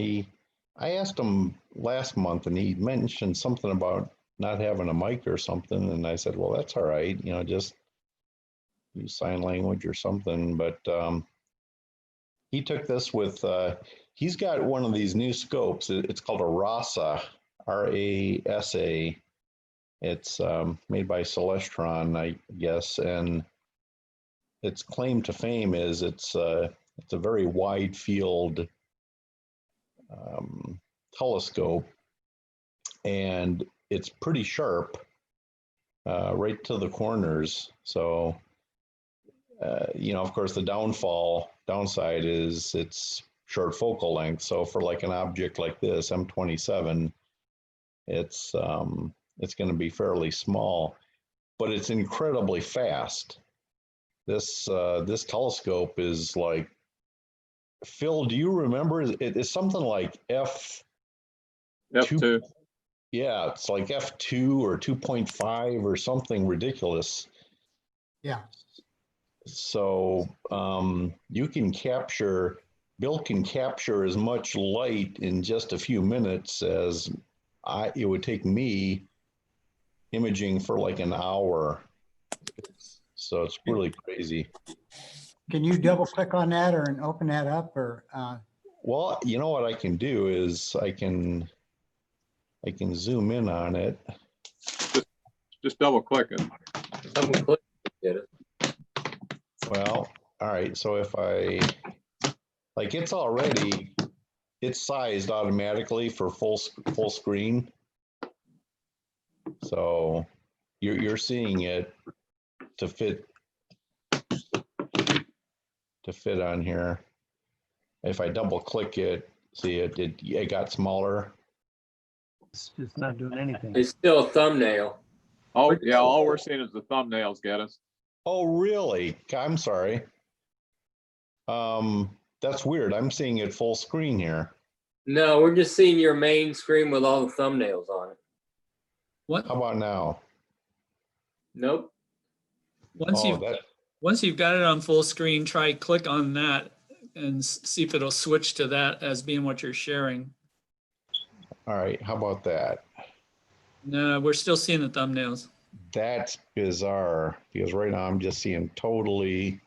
I asked him last month, and he mentioned something about not having a mic or something, and I said, well, that's all right, you know, just use sign language or something. But he took this with, he's got one of these new scopes. It's called a RASA, R-A-S-A. It's made by Celestron, I guess, and its claim to fame is it's a very wide field telescope, and it's pretty sharp right to the corners. So, you know, of course, the downside is it's short focal length. So for like an object like this, M27, it's going to be fairly small, but it's incredibly fast. This telescope is like, Phil, do you remember? It's something like F2. Yeah, it's like F2 or 2.5 or something ridiculous. Yeah. So Bill can capture as much light in just a few minutes as it would take me imaging for like an hour. So it's really crazy. Can you double click on that and open that up, or? Well, you know what I can do is I can zoom in on it. Just double click it. Double click, get it. Well, all right. So if I, like, it's sized automatically for full screen. So you're seeing it to fit on here. If I double click it, see it got smaller. It's just not doing anything. It's still a thumbnail. Oh yeah, all we're seeing is the thumbnails, Geddes. Oh really? I'm sorry. That's weird. I'm seeing it full screen here. No, we're just seeing your main screen with all the thumbnails on it. What? How about now? Nope. Once you've got it on full screen, try click on that and see if it'll switch to that as being what you're sharing. All right, how about that? No, we're still seeing the thumbnails. That's bizarre, because right now I'm just seeing totally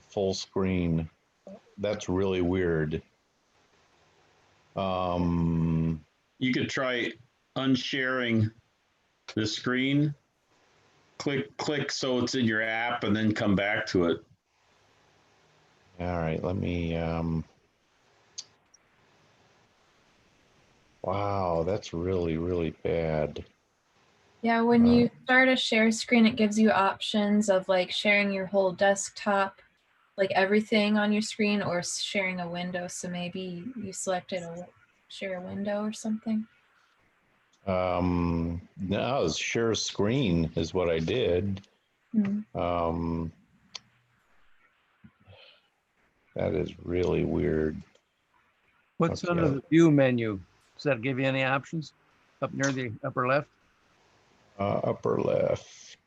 full screen. That's really weird. You could try unsharing the screen. Click so it's in your app, and then come back to it. All right, let me, wow, that's really, really bad. Yeah, when you start a share screen, it gives you options of like sharing your whole desktop, like everything on your screen, or sharing a window. So maybe you selected share a window or something. No, it's share screen is what I did. That is really weird. What's under the view menu? Does that give you any options? Up near the upper left, Upper left.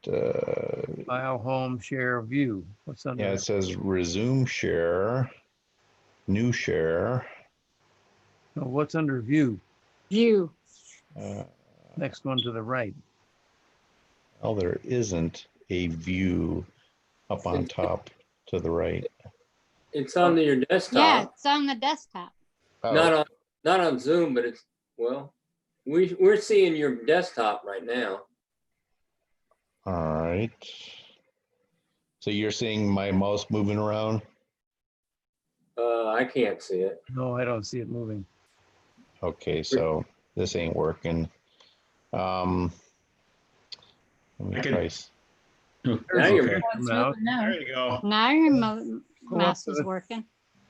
file, home, share, view. What's under? Yeah, it says resume share, new share. No, what's under view? View. Next one to the right. Well, there isn't a view up on top to the right. It's on your desktop. Yeah, it's on the desktop. Oh, Not on Zoom, but it's, well, we're seeing your desktop right now. all right. So you're seeing my mouse moving around? I can't see it. No, I don't see it moving. Okay, so this ain't working. Let me try. Now There's you're okay. Now, There you go. Now your mouse to is the- working.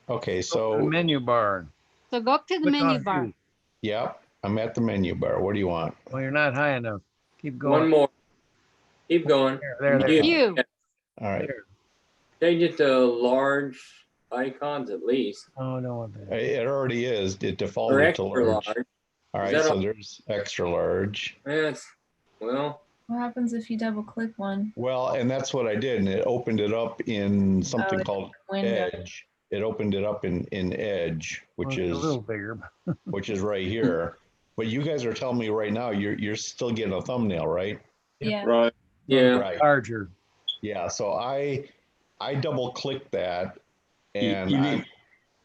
Okay, the so menu bar. So go up to the Click menu on bar. view. yeah, I'm at the menu bar. What do you want? Well, you're not high enough. Keep going. one more. Keep going. There. View. All right. There. Change it to large icons at least. Oh, I don't want that. It already is. It Or defaulted to extra large. large. All Is right, that so all? there's extra large. Yes. Well, What happens if you double click one? Well, and that's what I did, and it opened it up in something it's called a window. Edge. It opened it up in Edge, which Well, it's is a little bigger. which is right here. But you guys are telling me right now you're still getting a thumbnail, right? Yeah. Right. yeah. Right. Larger. Yeah. So I double clicked that, and You need,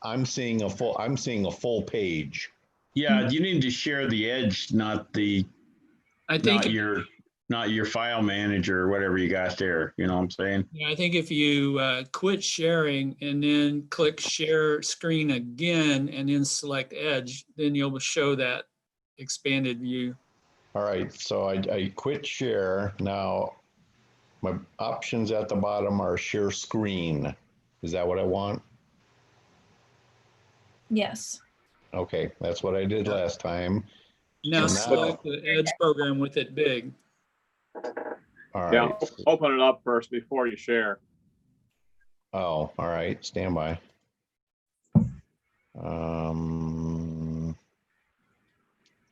I'm seeing a full page. yeah, you need to share the edge, not I think not your file manager or whatever you got there. You know what I'm saying? Yeah, I think if you quit sharing and then click share screen again and then select Edge, then you'll show that expanded view. All right. So I quit share. Now my options at the bottom are share screen. Is that what I want? Yes. Okay, that's what I did last time. Now So select the Edge program with it big. All Yeah, right. open it up first before you share. Oh, all right. Stand by.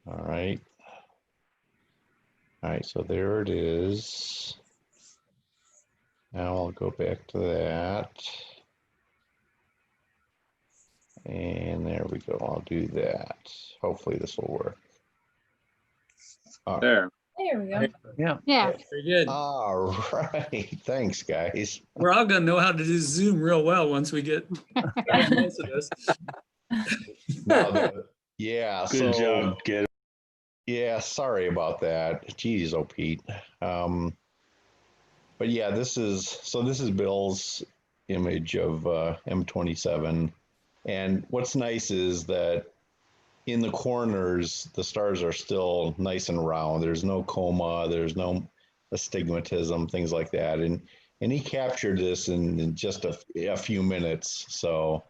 All right. All right, so there it is. Now I'll go back to that. And there we go. I'll do that. Hopefully this will work. There. There we go. Yeah. Yeah. Very good. All right. Thanks, guys. We're all gonna know how to do Zoom real well once we get most of this. Yeah. Good job, kid. Yeah, sorry about that. Jeez, oh Pete. But yeah, this is Bill's image of M27. And what's nice is that in the corners, the stars are still nice and round. There's no coma, there's no astigmatism, things like that. And he captured this in just a few minutes. So,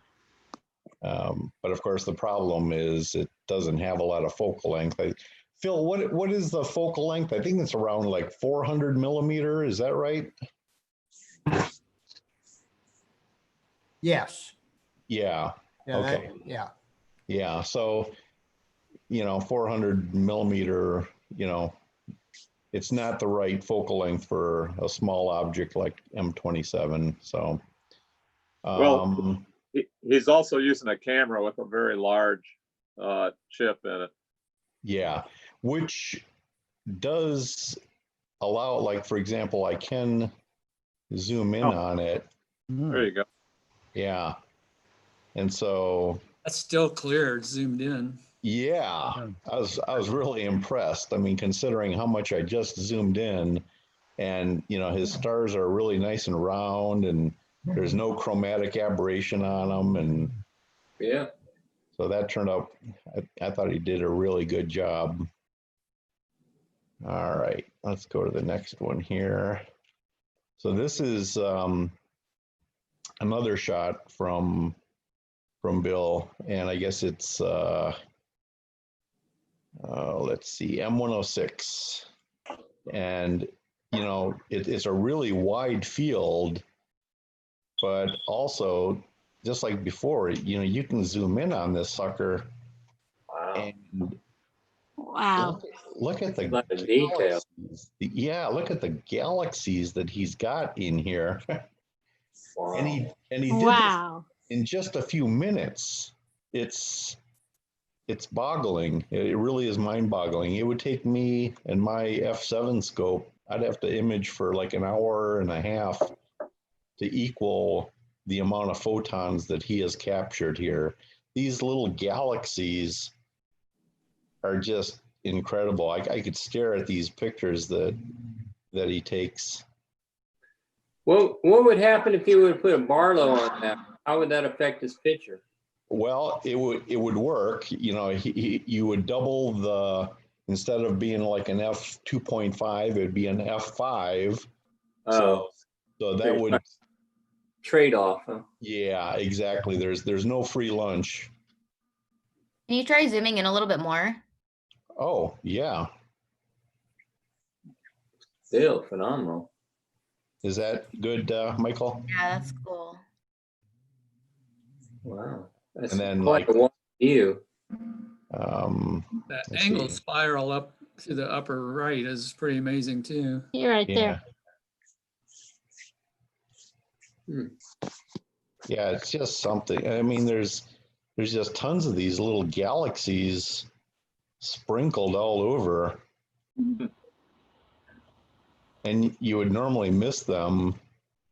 but of course, the problem is it doesn't have a lot of focal length. Phil, what is the focal length? I think it's around like 400 millimeter. Is that right? Yes. Yeah. Yeah. Okay. Yeah. Yeah. So, 400 millimeter, it's not the right focal length for a small object like M27. So, Well, he's also using a camera with a very large chip in it. yeah, which does allow, like, for example, I can zoom in on it. There you go. Yeah. And so That's still clear, zoomed in. yeah, I was really impressed. I mean, considering how much I just zoomed in, and his stars are really nice and round, and there's no chromatic aberration on them, and Yeah. so that turned out. I thought he did a really good job. All right, let's go to the next one here. So this is another shot from Bill, and I guess it's let's see, M106, and it's a really wide field, but also just like before, you can zoom in on this sucker, Wow. and Wow. Look at the lot of detail. galaxies. Yeah, look at the galaxies that he's got in here. Wow. And he did this Wow. in just a few minutes. It's boggling. It really is mind-boggling. It would take me and my f7 scope, I'd have to image for like an hour and a half to equal the amount of photons that he has captured here. These little galaxies are just incredible. I could stare at these pictures that he takes. What would happen if you would put a Barlow on that? How would that affect his picture? Well, it would work. You know, you would double the, instead of being like an f2.5, it would be an f5. Oh, so that would trade off. Huh? Yeah, exactly. There's no free lunch. Can you try zooming in a little bit more? Oh yeah. Still phenomenal. Is that good, Michael? Yeah, that's cool. Wow. That's And then quite like a wide view. That angle spiral up to the upper right is pretty amazing too. You're right there. Yeah, it's just something. I mean, there's just tons of these little galaxies sprinkled all over. And you would normally miss them,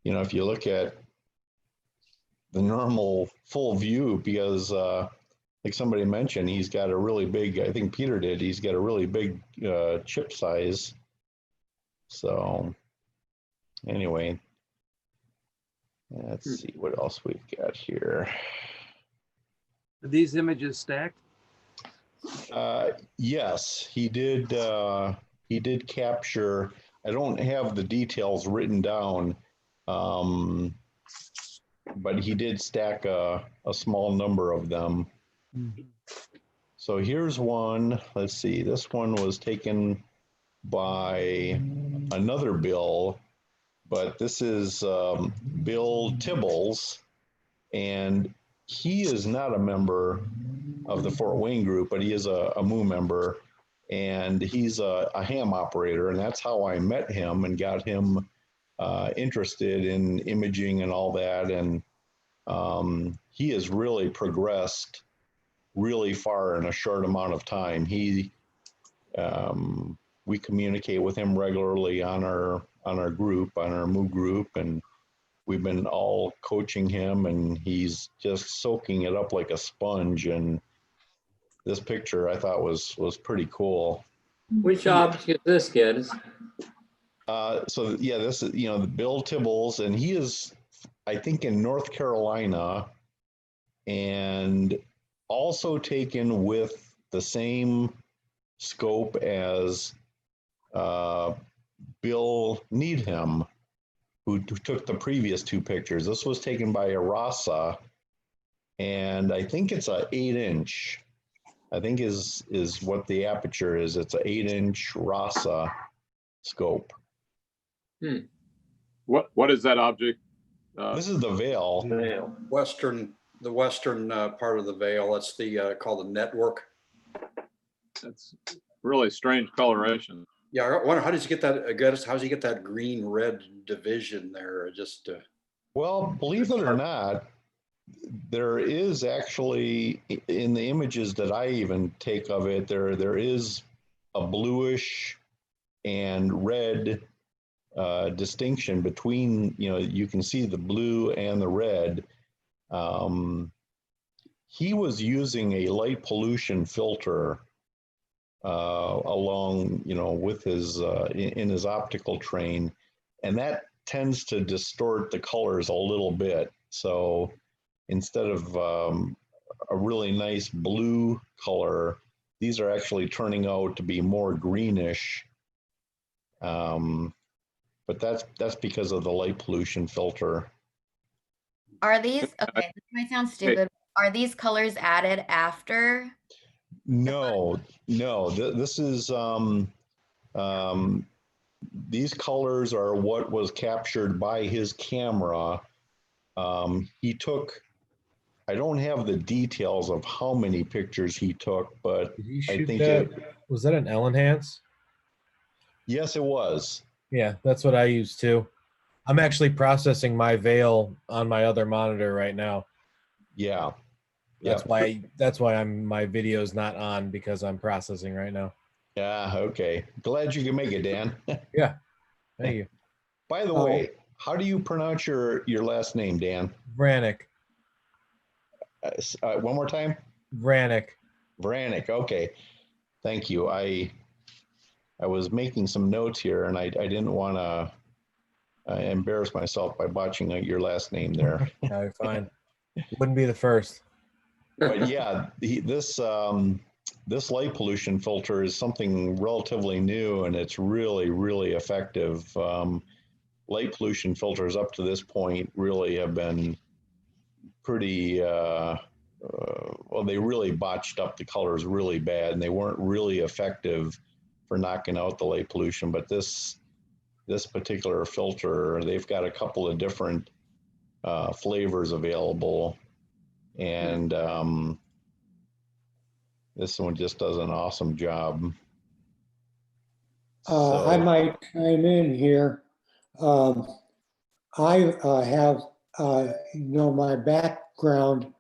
you know, if you look at the normal full view, because like somebody mentioned, he's got a really big, I think Peter did, he's got a really big chip size. So anyway, let's see what else we've got here. Are these images stacked? Yes, he did capture, I don't have the details written down, but he did stack a small number of them. So here's one, let's see, this one was taken by another Bill, but this is Bill Tibbles, and he is not a member of the Fort Wayne group, but he is a MOO member, and he's a ham operator, and that's how I met him and got him interested in imaging and all that. And he has really progressed really far in a short amount of time. We communicate with him regularly on our group, on our MOO group, and we've been all coaching him, and he's just soaking it up like a sponge. And this picture I thought was pretty cool. Which object is this, kids? So yeah, this is, you know, the Bill Tibbles, and he is, I think, in North Carolina, and also taken with the same scope as Bill Needham, who took the previous two pictures. This was taken by Arasa, and I think it's a 8-inch. I think is what the aperture is. It's an 8-inch Rasa scope. What is that object? This is the veil. The western part of the veil. That's the called the network. That's really strange coloration. Yeah, I wonder how does he get that? How does he get that green-red division there? Just well, believe it or not, there is actually, in the images that I even take of it, there is a bluish and red distinction between, you know, you can see the blue and the red. He was using a light pollution filter along, you know, with his in his optical train, and that tends to distort the colors a little bit. So instead of a really nice blue color, these are actually turning out to be more greenish. But that's because of the light pollution filter. Are these, okay, this might sound stupid. Are these colors added after? No, this is, these colors are what was captured by his camera. He took, I don't have the details of how many pictures he took, but Did he I shoot think that? Was that an Ellenhance? yes, it was. Yeah, that's what I use too. I'm actually processing my veil on my other monitor right now. Yeah. That's why my video's not on, because I'm processing right now. Yeah, okay. Glad you can make it, Dan. Yeah. Thank you. By the way, how do you pronounce your last name, Dan? Vranic. One more time? Vranic. Vranic, okay. Thank you. I was making some notes here, and I didn't want to embarrass myself by botching your last name there. No, you're fine. Wouldn't be the first. But yeah, this light pollution filter is something relatively new, and it's really, really effective. Light pollution filters up to this point really have been pretty, well, they really botched up the colors really bad, and they weren't really effective for knocking out the light pollution. But this particular filter, they've got a couple of different flavors available, and this one just does an awesome job. I might chime in here. I have, my background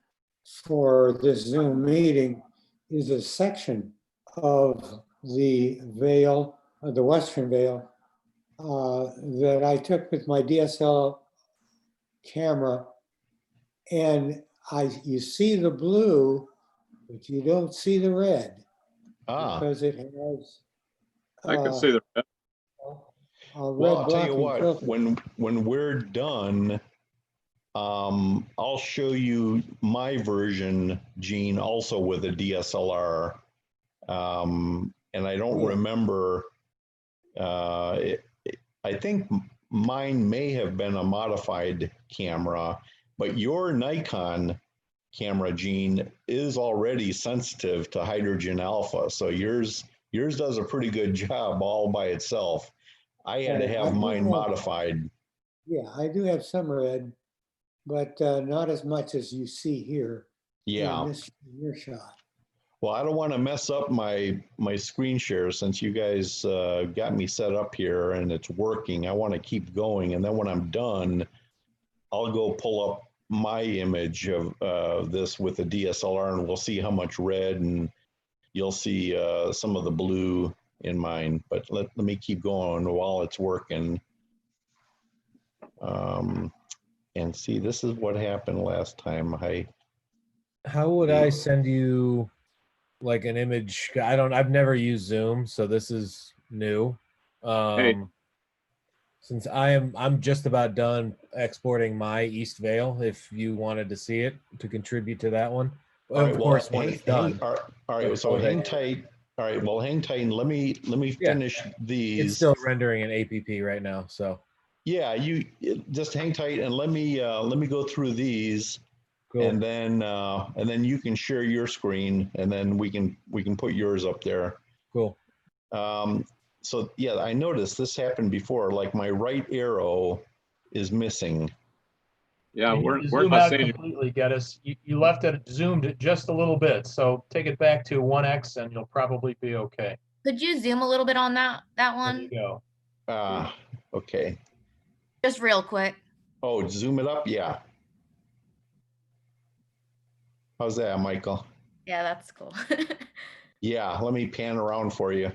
for this Zoom meeting is a section of the veil, the Western Veil, that I took with my DSLR camera, and you see the blue, but you don't see the red, because it has. I can see the red. Well, I'll tell you what, when we're done, I'll show you my version, Gene, also with a DSLR. And I don't remember, I think mine may have been a modified camera, but your Nikon camera, Gene, is already sensitive to hydrogen alpha. So yours does a pretty good job all by itself. I had to have mine modified. Yeah, I do have some red, but not as much as you see here. Yeah. In your shot. Well, I don't want to mess up my screen share, since you guys got me set up here and it's working. I want to keep going, and then when I'm done, I'll go pull up my image of this with the DSLR, and we'll see how much red, and you'll see some of the blue in mine. But let me keep going while it's working. And see, this is what happened last time. How would I send you like an image? I've never used Zoom, so this is new. Since I'm just about done exporting my East Veil, if you wanted to see it to contribute to that one. Of course, when it's done. All right, so hang tight. All right, well, hang tight and let me finish these. It's still rendering an APP right now, so. Yeah, you just hang tight and let me go through these, cool. and then you can share your screen, and then we can put yours up there. Cool. So yeah, I noticed this happened before. Like my right arrow is missing. Yeah, we're zoom out completely, Geddes. You left it zoomed just a little bit, so take it back to 1x and you'll probably be okay. Could you zoom a little bit on that one? There you go. Okay. Just real quick. Oh, zoom it up? Yeah. How's that, Michael? Yeah, that's cool. Yeah, let me pan around for you.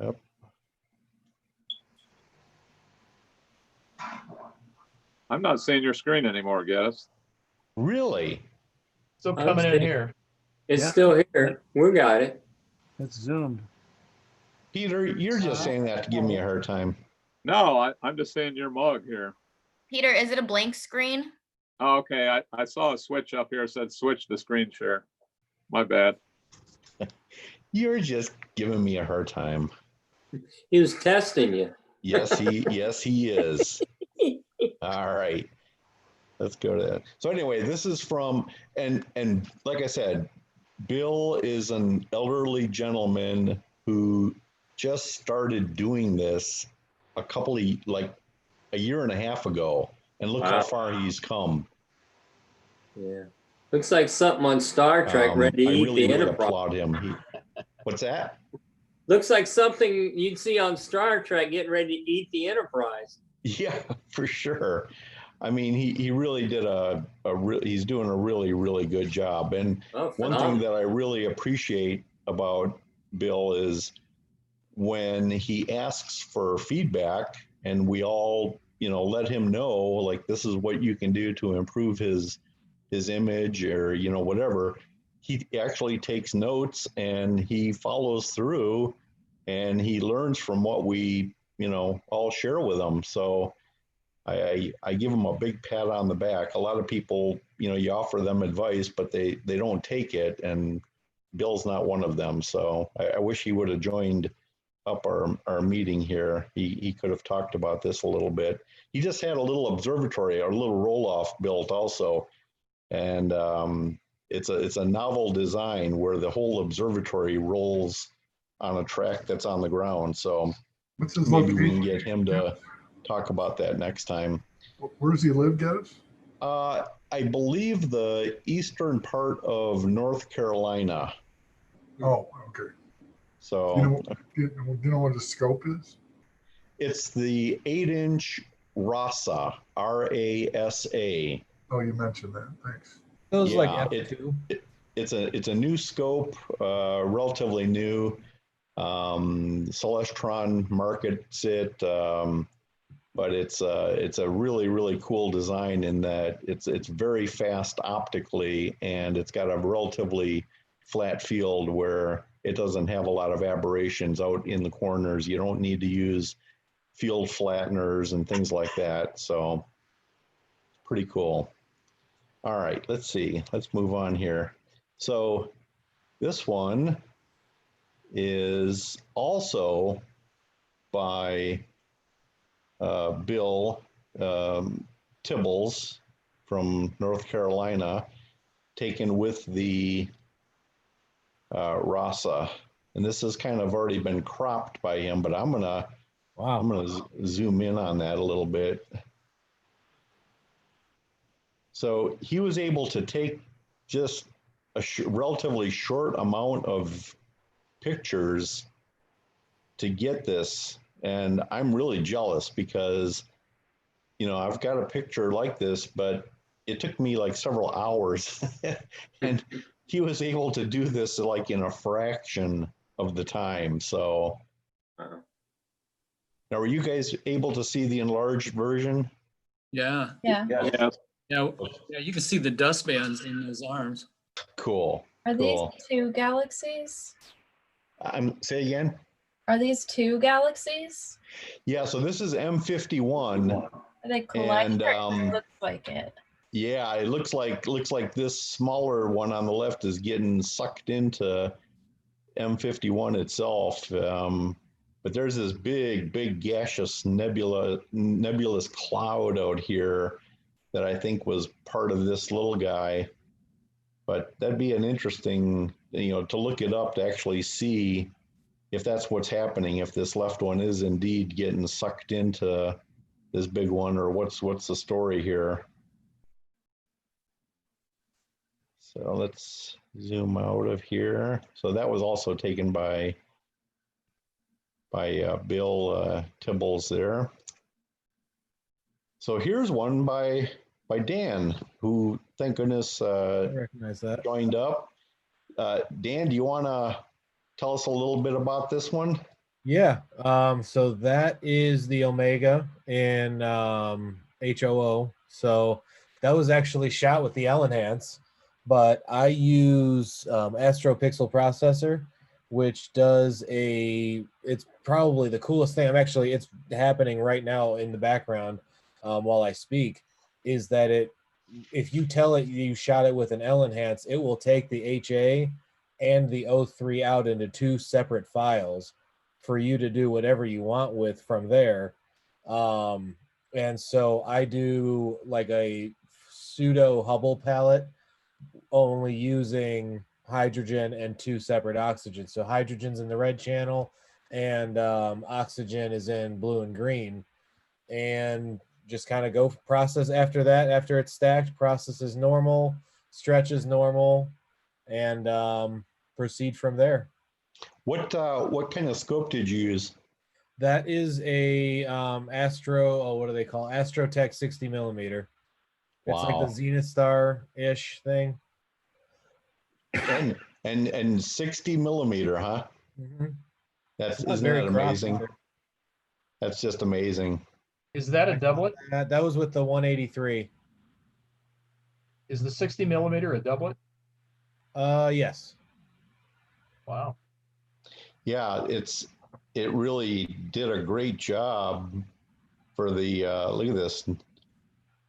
Yep. I'm not seeing your screen anymore, Geddes. Really? Still coming in here. It's still here. We got it. It's zoomed. Peter, you're just saying that to give me a hard time. No, I'm just saying your mug here. Peter, is it a blank screen? Oh, okay, I saw a switch up here, said switch to screen share. My bad. You're just giving me a hard time. He was testing you. Yes, he is. All right. Let's go to that. So anyway, this is from, and like I said, Bill is an elderly gentleman who just started doing this like a year and a half ago, and look how far he's come. Yeah. Looks like something on Star Trek ready to I eat really the would Enterprise. applaud him. What's that? Looks like something you'd see on Star Trek getting ready to eat the Enterprise. Yeah, for sure. I mean, he really did he's doing a really, really good job. And one thing that I really appreciate about Bill is when he asks for feedback and we all, let him know, like, this is what you can do to improve his image or, whatever. He actually takes notes and he follows through and he learns from what we, all share with him. So I give him a big pat on the back. A lot of people, you offer them advice, but they don't take it. And Bill's not one of them. So I wish he would have joined up our meeting here. He could have talked about this a little bit. He just had a little observatory, or a little roll-off built also. And it's a novel design where the whole observatory rolls on a track that's on the ground. So maybe we can get him to talk about that next time. Where does he live, Geddes? I believe the eastern part of North Carolina. Oh, okay. So do you know what the scope is? It's the 8-inch RASA, RASA. Oh, you mentioned that. Thanks. Those like F2. It's a new scope, relatively new. Celestron markets it, but it's a really, really cool design in that it's very fast optically, and it's got a relatively flat field where it doesn't have a lot of aberrations out in the corners. You don't need to use field flatteners and things like that. So pretty cool. All right, let's see. Let's move on here. So this one is also by Bill Tibbles from North Carolina, taken with the RASA. And this has kind of already been cropped by him, but I'm gonna zoom in on that a little bit. So he was able to take just a relatively short amount of pictures to get this. And I'm really jealous because, I've got a picture like this, but it took me like several hours. And he was able to do this like in a fraction of the time. So now, were you guys able to see the enlarged version? Yeah. Yeah. Yeah, you can see the dust bands in those arms. Cool. Are these two galaxies? Say again? Are these two galaxies? Yeah, so this is M51. Are they colliding, or it looks like it? Yeah, it looks like this smaller one on the left is getting sucked into M51 itself. But there's this big gaseous nebulous cloud out here that I think was part of this little guy. But that'd be an interesting, to look it up to actually see if that's what's happening, if this left one is indeed getting sucked into this big one, or what's the story here. So let's zoom out of here. So that was also taken by Bill Tibbles there. So here's one by Dan, who, thank goodness, I recognize that. joined up. Dan, do you want to tell us a little bit about this one? Yeah. So that is the Omega in HOO. So that was actually shot with the L-enhance, but I use AstroPixel processor, which does it's probably the coolest thing. It's happening right now in the background while I speak, is that if you tell it you shot it with an L-enhance, it will take the HA and the O3 out into two separate files for you to do whatever you want with from there. And so I do like a pseudo Hubble palette, only using hydrogen and two separate oxygens. So hydrogen's in the red channel and oxygen is in blue and green. And just kind of go process after that. After it's stacked, process as normal. stretch is normal, and proceed from there. What kind of scope did you use? That is a what do they call it? Astrotech 60 millimeter. It's like the Wow. Zenith Star-ish thing. And 60 millimeter, huh? Mhm. That's, It's not isn't very that cropped amazing? either. That's just amazing. Is that a doublet? That was with the 183. Is the 60 millimeter a doublet? Yes. Wow. Yeah, it really did a great job for the look at this,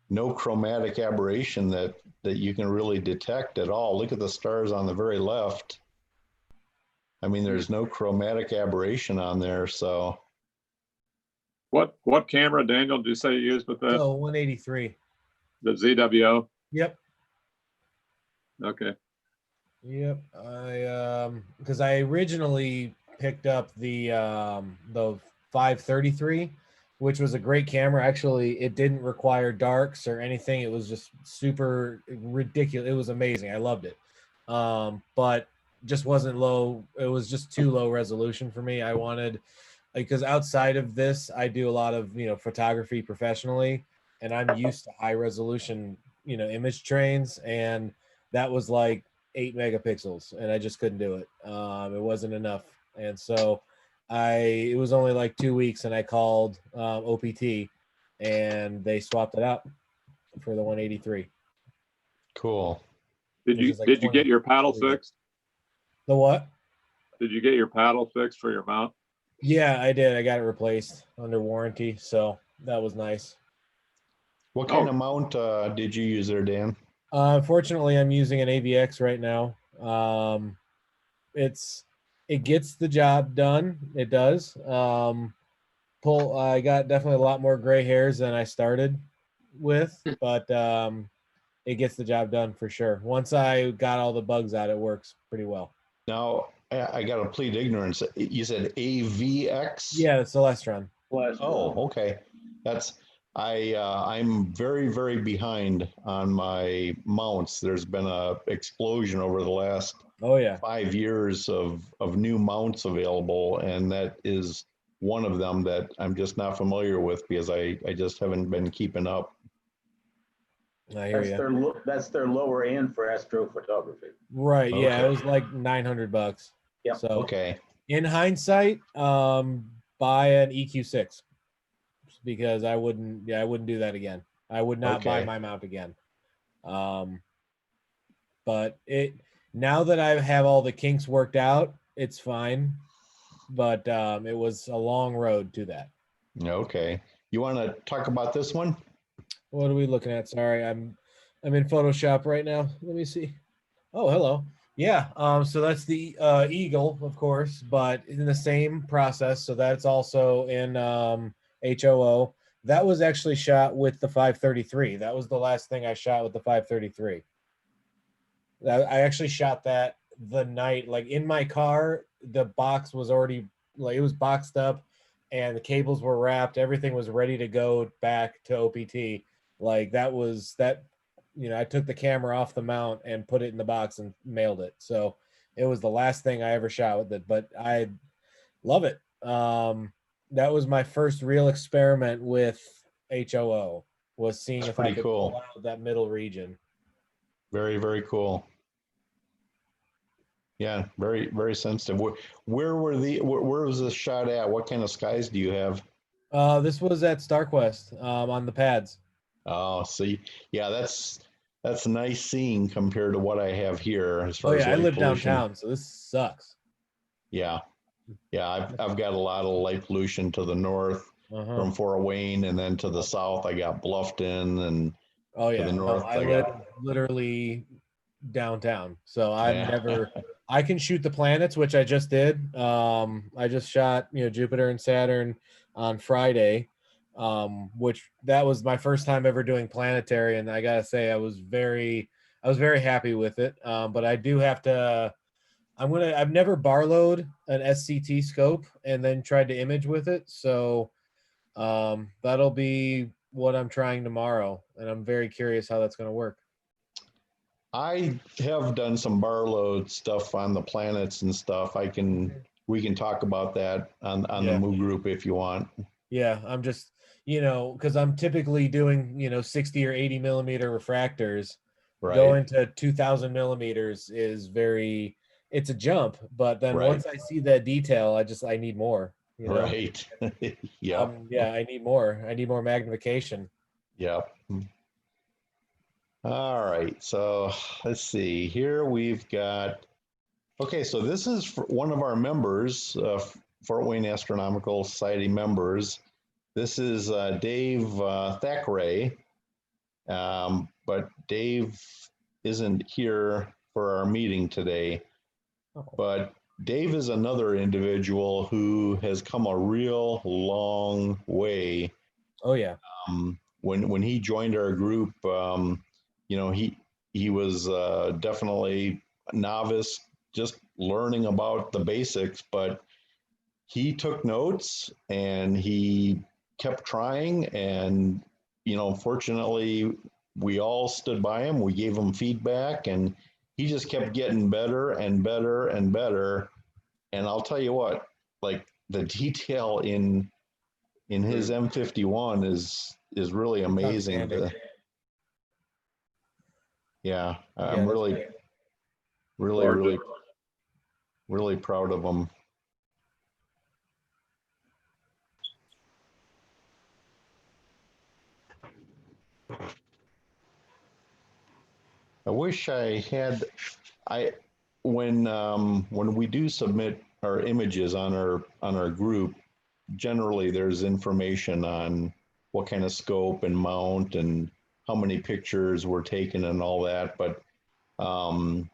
no chromatic aberration that you can really detect at all. Look at the stars on the very left. I mean, there's no chromatic aberration on there. So What camera, Daniel, did you say you used with that? So 183. The ZWO? Yep. Okay. Yep. Because I originally picked up the 533, which was a great camera. Actually, it didn't require darks or anything. It was just super ridiculous. It was amazing. I loved it. But just wasn't low. It was just too low resolution for me. I wanted, because outside of this, I do a lot of, photography professionally, and I'm used to high resolution, image trains, and that was like 8 megapixels, and I just couldn't do it. It wasn't enough. And so it was only like 2 weeks, and I called OPT, and they swapped it out for the 183. cool. Did you get your paddle fixed? The what? Did you get your paddle fixed for your mount? Yeah, I did. I got it replaced under warranty, so that was nice. What kind of mount did you use there, Dan? Unfortunately, I'm using an AVX right now. It gets the job done. It does. I got definitely a lot more gray hairs than I started with, but it gets the job done for sure. Once I got all the bugs out, it works pretty well. Now, I got to plead ignorance. You said AVX? Yeah, the Celestron. Oh, okay. I'm very, very behind on my mounts. There's been a explosion over the last 5 years of new mounts available, and that is one of them that I'm just not familiar with because I just haven't been keeping up. I hear you. That's their lower end for astrophotography. Right. Yeah, Okay. it was like $900. Yeah. So okay. In hindsight, buy an EQ6 because I wouldn't do that again. I would not buy my mount again. But now that I have all the kinks worked out, it's fine. But it was a long road to that. Okay. You want to talk about this one? What are we looking at? Sorry, I'm in Photoshop right now. Let me see. Oh, hello. Yeah. So that's the Eagle, of course, but in the same process. So that's also in HOO. That was actually shot with the 533. That was the last thing I shot with the 533. I actually shot that the night, like in my car, the box was already, like it was boxed up and the cables were wrapped. Everything was ready to go back to OPT. Like that was that, I took the camera off the mount and put it in the box and mailed it. So it was the last thing I ever shot with it, but I love it. That was my first real experiment with HOO, was seeing if I could pull out that middle region. Very, very cool. Yeah, very, very sensitive. Where was this shot at? What kind of skies do you have? This was at StarQuest on the pads. Oh, see, yeah, that's a nice scene compared to what I have here as far as I light live pollution. downtown, so this sucks. Yeah, I've got a lot of light pollution to the north from Fort Wayne, and then to the south I got Bluffton, and to the north I live literally downtown, so I can shoot the planets, which I just did. I just shot Jupiter and Saturn on Friday, which that was my first time ever doing planetary, and I gotta say I was very happy with it. But I do have to. I've never barlowed an SCT scope and then tried to image with it, so that'll be what I'm trying tomorrow, and I'm very curious how that's going to work. I have done some Barlow stuff on the planets and stuff. We can talk about that on the Yeah. MOO group if you want. Yeah, I'm just, because I'm typically doing, 60 or 80 millimeter refractors. Right. Going to 2000 millimeters is it's a jump, but then Right. once I see that detail, I need more. Right. Yeah. Yeah, I need more. I need more magnification. Yeah. All right. So let's see. Here we've got. Okay, so this is for one of our members, Fort Wayne Astronomical Society members. This is Dave Thackeray, but Dave isn't here for our meeting today. But Dave is another individual who has come a real long way. Oh yeah. When he joined our group, he was definitely a novice, just learning about the basics, but he took notes and he kept trying. And, fortunately, we all stood by him. We gave him feedback and he just kept getting better and better and better. And I'll tell you what, like the detail in his M51 is really amazing. Yeah, I'm really proud of him. I wish I had, when we do submit our images on our group, generally there's information on what kind of scope and mount and how many pictures were taken and all that. But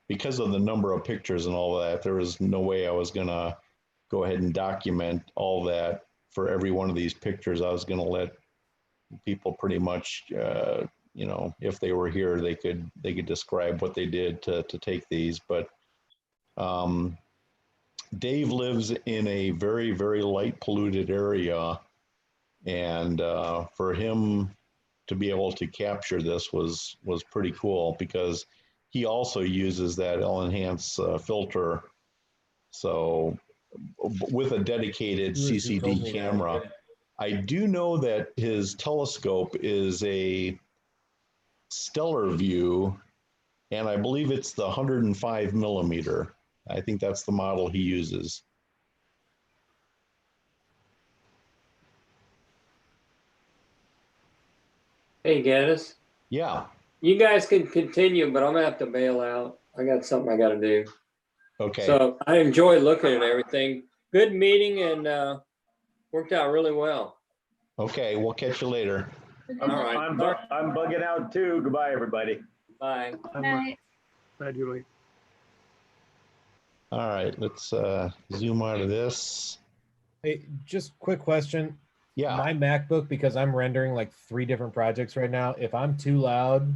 because of the number of pictures and all that, there was no way I was gonna go ahead and document all that for every one of these pictures. I was gonna let people pretty much, if they were here, they could describe what they did to take these. But Dave lives in a very, very light polluted area. And for him to be able to capture this was pretty cool, because he also uses that L-enhance filter. So with a dedicated CCD camera. I do know that his telescope is a stellar view, and I believe it's the 105 millimeter. I think that's the model he uses. Hey, Gaddis. Yeah. You guys can continue, but I'm gonna have to bail out. I got something I gotta do. Okay. So I enjoyed looking at everything. Good meeting and worked out really well. Okay, we'll catch you later. All right. I'm bugging out too. Goodbye, everybody. Bye. Night. Bye, Julie. All right, let's zoom out of this. Hey, just quick question. Yeah. My MacBook, because I'm rendering like 3 different projects right now, if I'm too loud,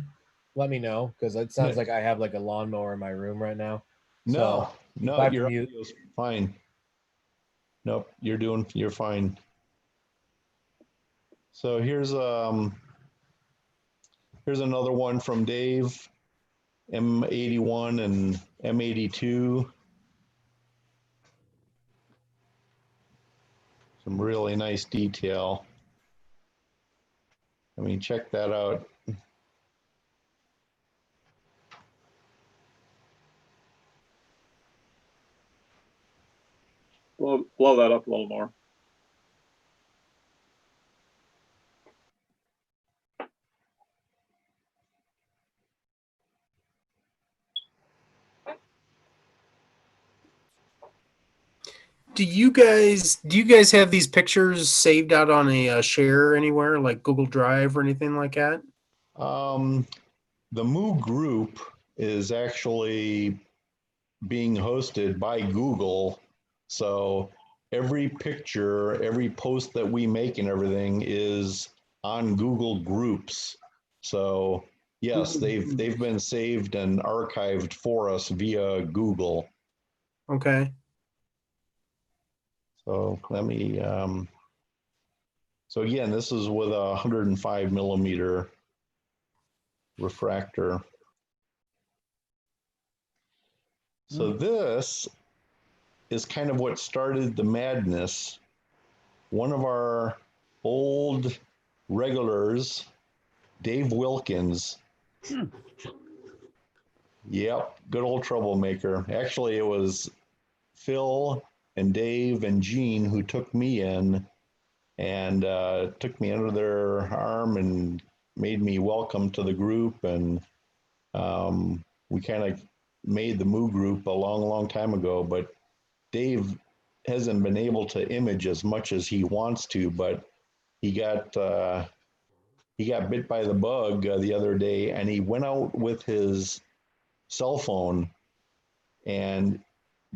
let me know, because it sounds like I have like a lawnmower in my room right now. No, so your audio's fine. Nope, you're fine. So here's another one from Dave, M81 and M82. Some really nice detail. I mean, check that out. Blow that up a little more. Do you guys have these pictures saved out on a share anywhere, like Google Drive or anything like that? The MOO group is actually being hosted by Google. So every picture, every post that we make and everything is on Google Groups. So yes, they've been saved and archived for us via Google. Okay. So let me, so again, this is with a 105 millimeter refractor. So this is kind of what started the madness. One of our old regulars, Dave Wilkins. Yep, good old troublemaker. Actually, it was Phil and Dave and Gene who took me in and took me under their arm and made me welcome to the group. And we kind of made the MOO group a long, long time ago. But Dave hasn't been able to image as much as he wants to, but he got bit by the bug the other day, and he went out with his cell phone. And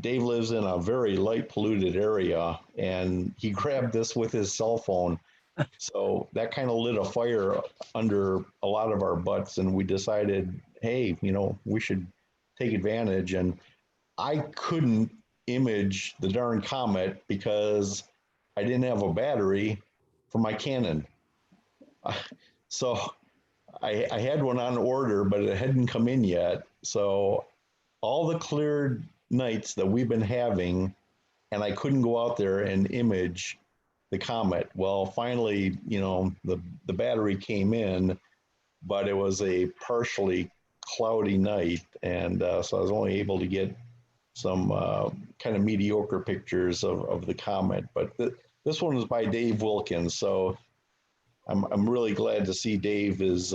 Dave lives in a very light polluted area, and he grabbed this with his cell phone. So that kind of lit a fire under a lot of our butts, and we decided, hey, we should take advantage. And I couldn't image the darn comet because I didn't have a battery for my Canon. So I had one on order, but it hadn't come in yet. So all the cleared nights that we've been having, and I couldn't go out there and image the comet. Well, finally, the battery came in, but it was a partially cloudy night. And so I was only able to get some kind of mediocre pictures of the comet. But this one was by Dave Wilkins. So I'm really glad to see Dave is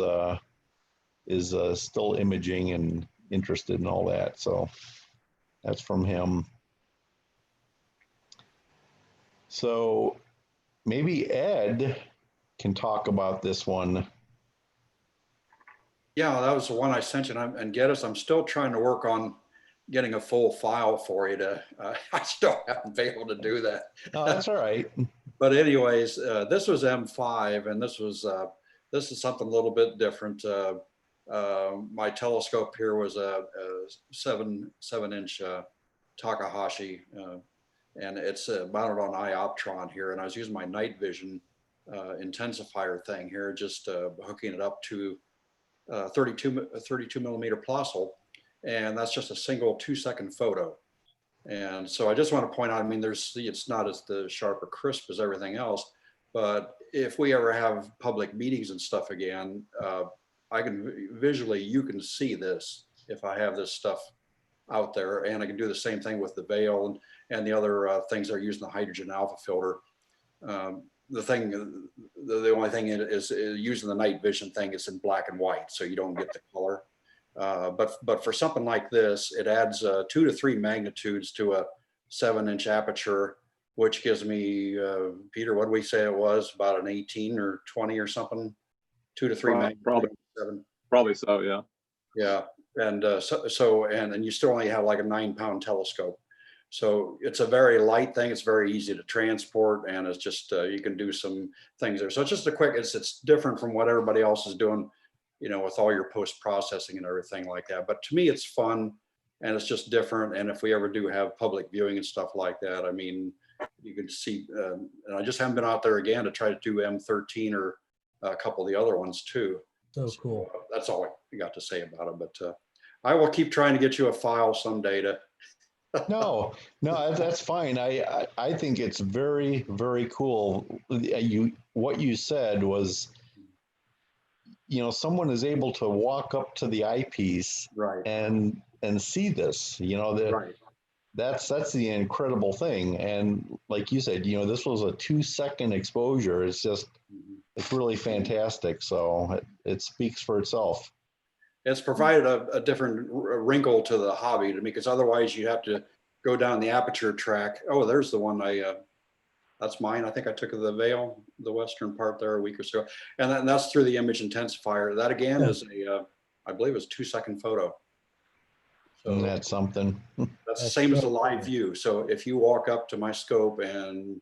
still imaging and interested in all that. So that's from him. So maybe Ed can talk about this one. Yeah, that was the one I sent you. And Geddes, I'm still trying to work on getting a full file for you to, I still haven't been able to do that. Oh, that's all right. But anyways, this was M5, and this is something a little bit different. My telescope here was a 7-inch Takahashi, and it's mounted on Ioptron here. And I was using my night vision intensifier thing here, just hooking it up to 32 millimeter Plossl, and that's just a single 2-second photo. And so I just want to point out, I mean, it's not as the sharp or crisp as everything else, but if we ever have public meetings and stuff again, I can visually, you can see this if I have this stuff out there, and I can do the same thing with the veil and the other things that are using the hydrogen alpha filter. The only thing is using the night vision thing, it's in black and white, so you don't get the color. But for something like this, it adds 2 to 3 magnitudes to a 7-inch aperture, which gives me, Peter, what did we say it was? About an 18 or 20 or something? 2 to 3 magnitudes. Probably so, yeah. Yeah, and and you still only have like a 9-pound telescope. So it's a very light thing. It's very easy to transport, and it's just, you can do some things there. So it's just a quick, it's different from what everybody else is doing, with all your post-processing and everything like that. But to me, it's fun, and it's just different. And if we ever do have public viewing and stuff like that, I mean, you can see, and I just haven't been out there again to try to do M13 or a couple of the other ones too. So cool. That's all I got to say about it. But I will keep trying to get you a file someday to. No, that's fine. I think it's very, very cool. What you said was, someone is able to walk up to the eyepiece, right, and see this. Right. That's the incredible thing. And like you said, this was a 2-second exposure. It's just, it's really fantastic. So it speaks for itself. It's provided a different wrinkle to the hobby to me, because otherwise you have to go down the aperture track. Oh, there's the one that's mine. I think I took the veil, the western part there a week or so. And that's through the image intensifier. That again is I believe it's 2-second photo. So that's something. That's the same as the live view. So if you walk up to my scope and,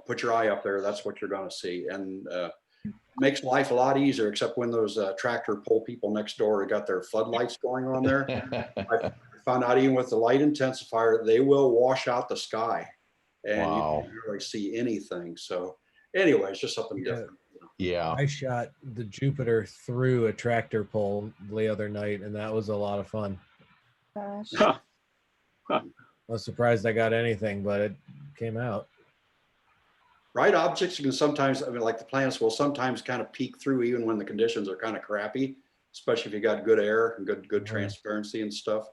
put your eye up there, that's what you're going to see. And makes life a lot easier, except when those tractor pull people next door got their floodlights going on there. I found out even with the light intensifier, they will wash out the sky, and you can't really see anything. So anyway, it's just something different. Yeah. I shot the Jupiter through a tractor pull the other night, and that was a lot of fun. Gosh. I was surprised I got anything, but it came out. Bright objects, you can sometimes, I mean, like the planets will sometimes kind of peek through even when the conditions are kind of crappy, especially if you got good air and good transparency and stuff.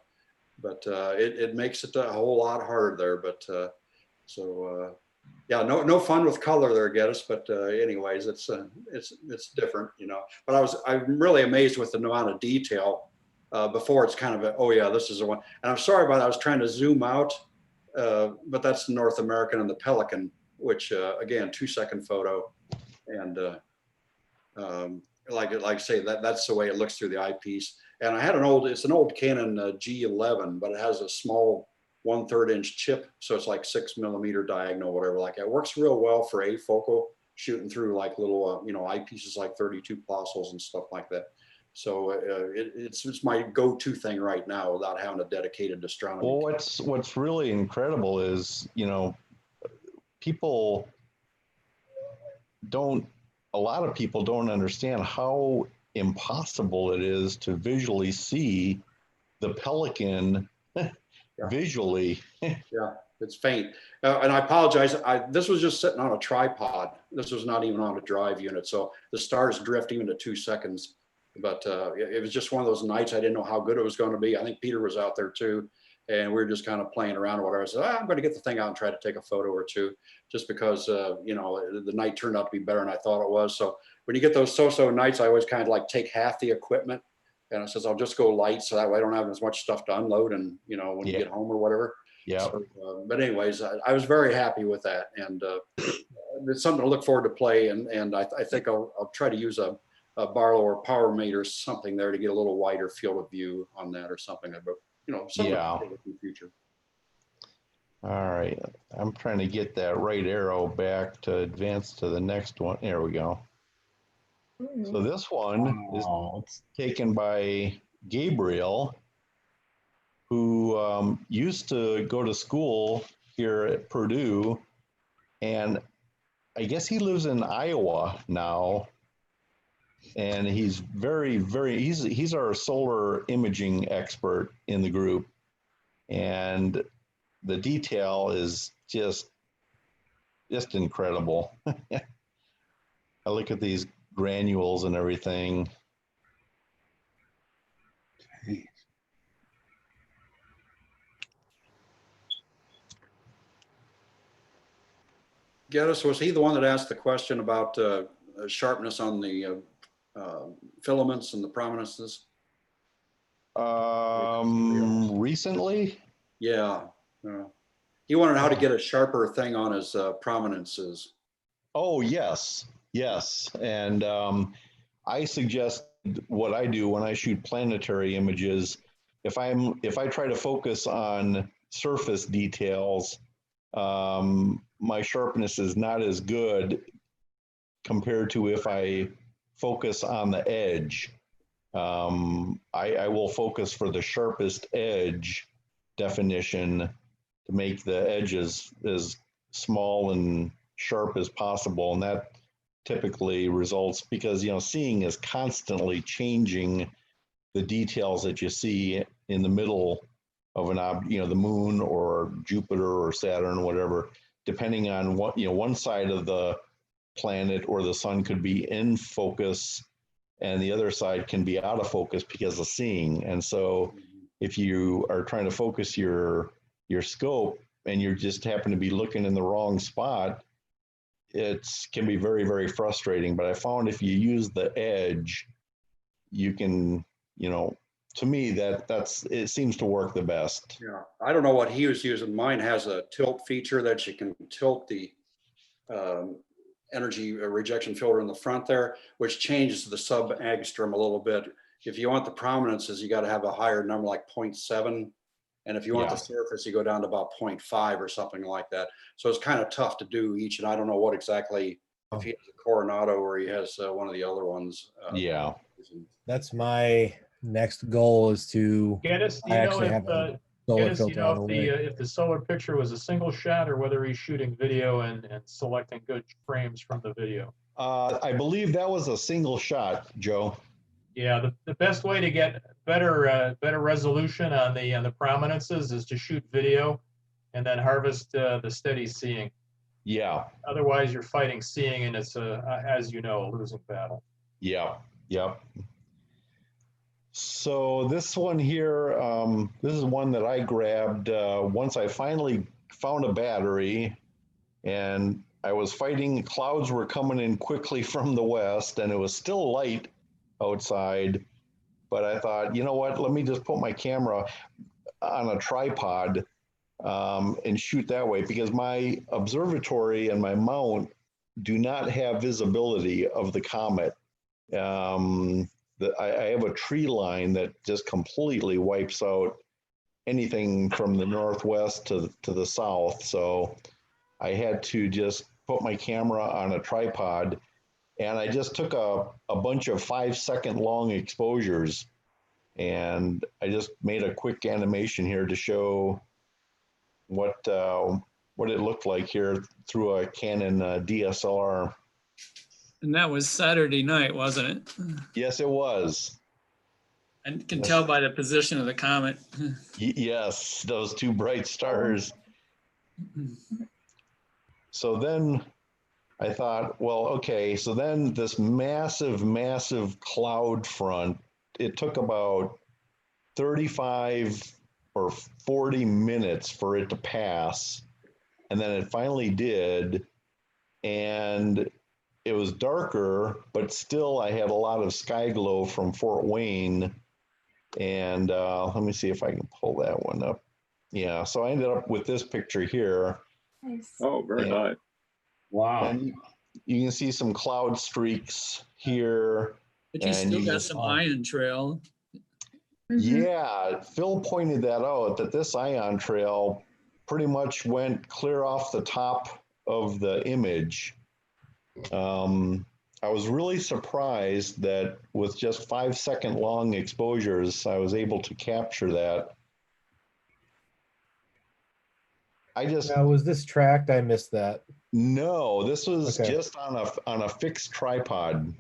But it makes it a whole lot harder there. But yeah, no fun with color there, Geddes. But anyways, it's different, you know. But I'm really amazed with the amount of detail. Before it's kind of oh yeah, this is the one. And I'm sorry about that. I was trying to zoom out, but that's the North American and the Pelican, which again, 2-second photo. And like I say, that's the way it looks through the eyepiece. And I had it's an old Canon G11, but it has a small 1/3 inch chip. So it's like 6 millimeter diagonal, whatever like that. It works real well for afocal, shooting through like little, you know, eyepieces like 32 Plössls and stuff like that. So it's my go-to thing right now without having a dedicated astronomy. Well, what's really incredible is, you know, a lot of people don't understand how impossible it is to visually see the Pelican visually. Yeah, it's faint. And I apologize. This was just sitting on a tripod. This was not even on a drive unit. So the stars drift even to 2 seconds. But it was just one of those nights I didn't know how good it was going to be. I think Peter was out there too. And we were just kind of playing around or whatever. I said, I'm going to get the thing out and try to take a photo or two, just because, you know, the night turned out to be better than I thought it was. So when you get those so-so nights, I always kind of like take half the equipment. And I says, I'll just go light so that way I don't have as much stuff to unload. And, you know, when you get home or whatever. Yeah. So, but anyways, I was very happy with that. And it's something to look forward to play. And I think I'll try to use a Barlow or Power Mate or something there to get a little wider field of view on that or something. But, you know, something in the future. All right. I'm trying to get that right arrow back to advance to the next one. There we go. So this one is taken by Gabriel, who used to go to school here at Purdue. And I guess he lives in Iowa now. And he's he's our solar imaging expert in the group. And the detail is just incredible. I look at these granules and everything. Geddes, was he the one that asked the question about sharpness on the filaments and the prominences? Recently? Yeah. He wanted how to get a sharper thing on his prominences. Oh, yes. And I suggest what I do when I shoot planetary images, if I try to focus on surface details, my sharpness is not as good compared to if I focus on the edge. I will focus for the sharpest edge definition to make the edges as small and sharp as possible. And that typically results because, you know, seeing is constantly changing the details that you see in the middle of an object, you know, the moon or Jupiter or Saturn, whatever, depending on what, you know, one side of the planet or the sun could be in focus and the other side can be out of focus because of seeing. And so if you are trying to focus your scope and you just happen to be looking in the wrong spot, it can be very, very frustrating. But I found if you use the edge, you can, you know, to me, it seems to work the best. Yeah, I don't know what he was using. Mine has a tilt feature that you can tilt the energy rejection filter in the front there, which changes the sub-angstrom a little bit. If you want the prominences, you got to have a higher number like 0.7. And if you want the surface, you go down to about 0.5 or something like that. So it's kind of tough to do each. And I don't know what exactly, if he has a Coronado or he has one of the other ones. That's my next goal is to Geddes, do you know if the solar picture was a single shot or whether he's shooting video and selecting good frames from the video? I believe that was a single shot, Joe. Yeah, the best way to get better resolution on the prominences is to shoot video and then harvest the steady seeing. Yeah. Otherwise, you're fighting seeing, and it's as you know, a losing battle. Yeah. Yep. So this one here, this is one that I grabbed once I finally found a battery, and I was fighting. Clouds were coming in quickly from the west, and it was still light outside. But I thought, you know what? Let me just put my camera on a tripod and shoot that way, because my observatory and my mount do not have visibility of the comet. I have a tree line that just completely wipes out anything from the northwest to the south. So I had to just put my camera on a tripod, and I just took a bunch of 5-second long exposures, and I just made a quick animation here to show what it looked like here through a Canon DSLR. And that was Saturday night, wasn't it? Yes, it was. I can tell by the position of the comet. Yes, those two bright stars. So then I thought, well, okay, so then this massive, massive cloud front, it took about 35 or 40 minutes for it to pass. And then it finally did. And it was darker, but still I had a lot of sky glow from Fort Wayne. And let me see if I can pull that one up. Yeah, so I ended up with this picture here. Nice. Oh, very nice. Wow. And you can see some cloud streaks here. But you still got some ion trail. Yeah, Phil pointed that out, that this ion trail pretty much went clear off the top of the image. I was really surprised that with just 5-second long exposures, I was able to capture that. Now, was this tracked? I missed that. No, this was just on a fixed tripod.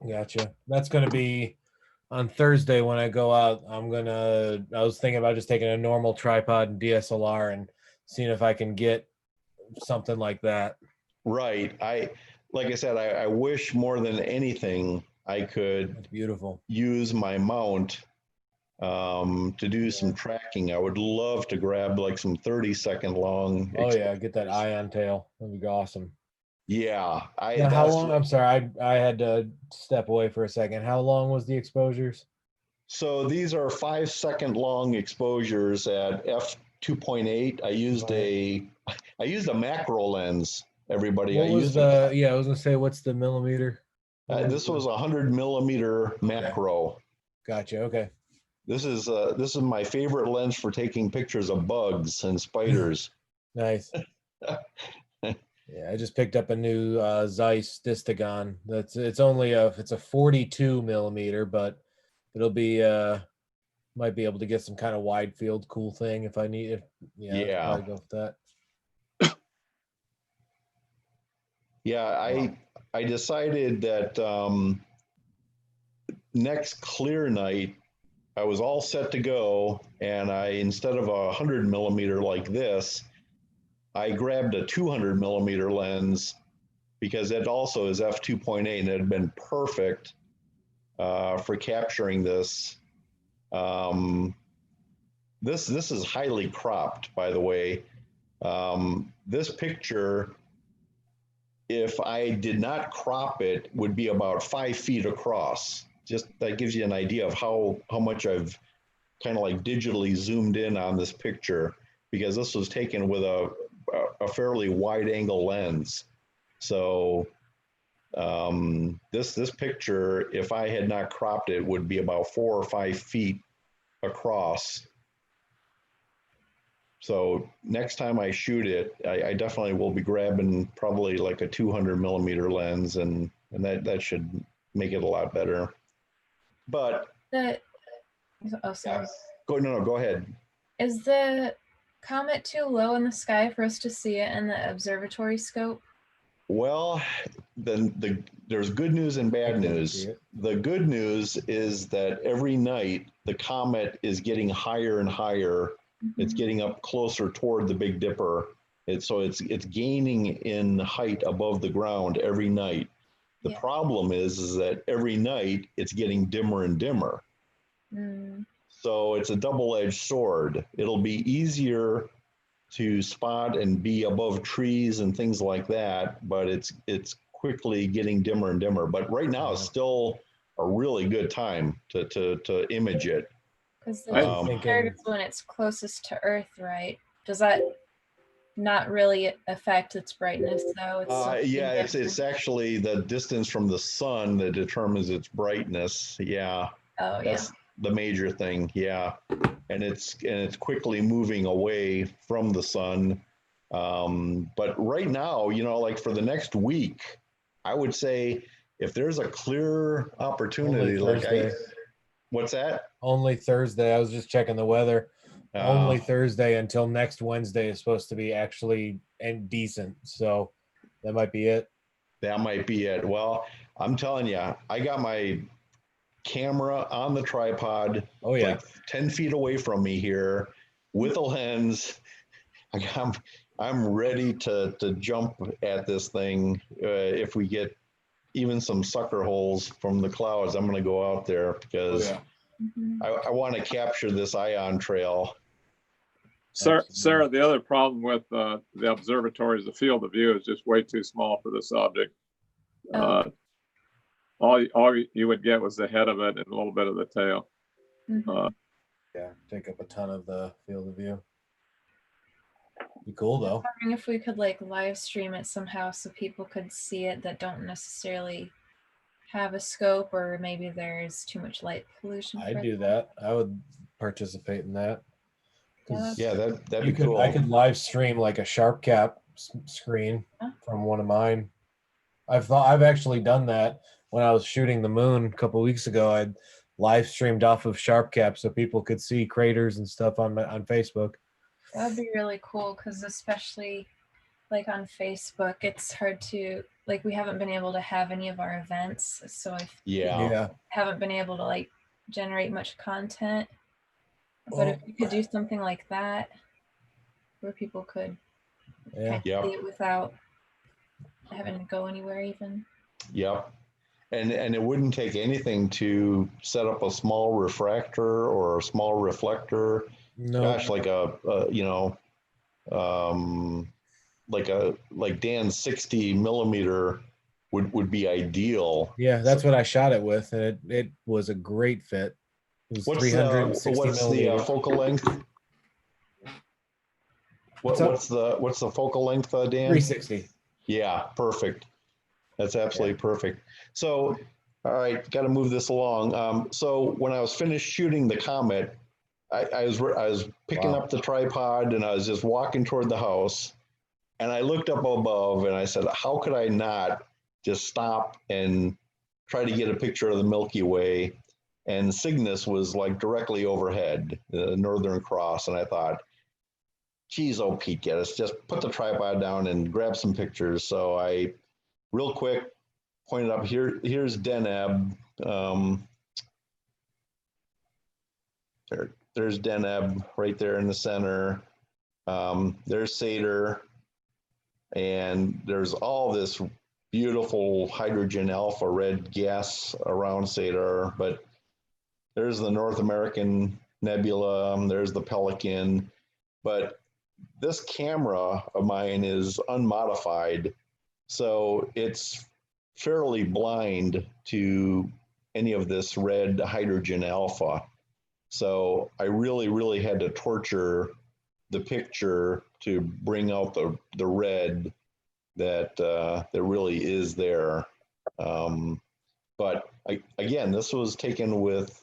Gotcha. That's going to be on Thursday when I go out. I was thinking about just taking a normal tripod and DSLR and seeing if I can get something like that. Right. Like I said, I wish more than anything I could use my mount to do some tracking. I would love to grab like some 30-second long. Oh yeah, get that ion tail. That'd be awesome. Yeah. Now, how long? I'm sorry, I had to step away for a second. How long was the exposures? So these are 5-second long exposures at f2.8. I used a macro lens. Everybody, What was the? Yeah, I was gonna say, what's the millimeter? This was 100 millimeter macro. Gotcha. Okay. This is my favorite lens for taking pictures of bugs and spiders. Nice. Yeah, I just picked up a new Zeiss Distagon. It's a 42 millimeter, but it'll be might be able to get some kind of wide field cool thing if I need it. Yeah, I'll probably go with that. Yeah, I decided that next clear night I was all set to go, and instead of a 100 millimeter like this, I grabbed a 200 millimeter lens because it also is f2.8 and it had been perfect for capturing this. This is highly cropped, by the way. This picture, if I did not crop it, would be about 5 feet across. Just that gives you an idea of how much I've kind of like digitally zoomed in on this picture, because this was taken with a fairly wide angle lens. So this picture, if I had not cropped it, would be about 4 or 5 feet across. So next time I shoot it, I definitely will be grabbing probably like a 200 millimeter lens, and that should make it a lot better. But sorry. Go ahead. Is the comet too low in the sky for us to see it in the observatory scope? Well, then there's good news and bad couldn't news. see it. The good news is that every night the comet is getting higher and higher. It's getting up closer toward the Big Dipper. It's gaining in height above the ground every night. The problem is that every night it's getting dimmer and dimmer. So it's a double-edged sword. It'll be easier to spot and be above trees and things like that, but it's quickly getting dimmer and dimmer. But right now it's still a really good time to image it. Because the third is when it's closest to Earth, right? Does that not really affect its brightness though? It's still yeah, it's actually the distance from the sun that determines its brightness. Yeah. Oh, That's the major thing. Yeah. And it's quickly moving away from the sun. But right now, you know, like for the next week, I would say if there's a clear opportunity, like what's that? Only Thursday. I was just checking the weather. Only Thursday until next Wednesday is supposed to be actually and decent. So that might be it. That might be it. Well, I'm telling you, I got my camera on the tripod, like 10 feet away from me here with a lens. I'm ready to jump at this thing. If we get even some sucker holes from the clouds, I'm going to go out there because I want to capture this ion trail. Sarah, the other problem with the observatory is the field of view is just way too small for this object. All you would get was the head of it and a little bit of the tail. Yeah, take up a ton of the field of view. Be cool though. I'm wondering if we could like live stream it somehow so people could see it that don't necessarily have a scope, or maybe there's too much light pollution. I'd do that. I would participate in that. Yeah, that'd be cool. I could live stream like a sharp cap screen from one of mine. I've actually done that when I was shooting the moon a couple of weeks ago. I'd live streamed off of sharp cap so people could see craters and stuff on Facebook. That would be really cool because especially like on Facebook, it's hard to like we haven't been able to have any of our events, so I haven't been able to like generate much content. But if you could do something like that, where people could kind of see it without having to go anywhere even. Yep. And it wouldn't take anything to set up a small refractor or a small reflector. No. Gosh, like like Dan's 60 millimeter would be ideal. Yeah, that's what I shot it with, and it was a great fit. It was 360 what's millimeters. the focal length? What's the focal length, Dan? 360. Yeah, perfect. That's absolutely perfect. So, all right, got to move this along. So when I was finished shooting the comet, I was picking up the tripod and I was just walking toward the house, and I looked up above and I said, how could I not just stop and try to get a picture of the Milky Way? And Cygnus was like directly overhead, the Northern Cross, and I thought, geez, oh Pete, Geddes, just put the tripod down and grab some pictures. So I, real quick, pointed up here. Here's Deneb. There's Deneb right there in the center. There's Satyr, and there's all this beautiful hydrogen alpha red gas around Satyr. But there's the North American Nebula. There's the Pelican. But this camera of mine is unmodified, so it's fairly blind to any of this red hydrogen alpha. So I really had to torture the picture to bring out the red that really is there. But again, this was taken with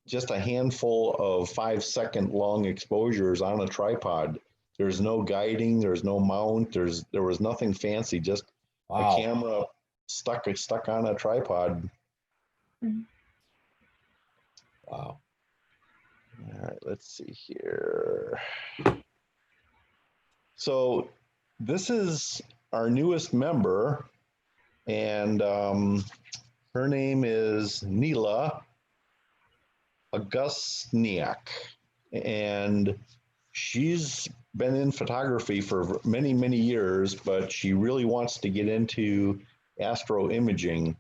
just a handful of 5-second long exposures on a tripod. There's no guiding, there's no mount, there was nothing fancy, just a camera stuck on a tripod. Wow. All right, let's see here. So this is our newest member, and her name is Nila Augustniak, and she's been in photography for many, many years, but she really wants to get into astro imaging.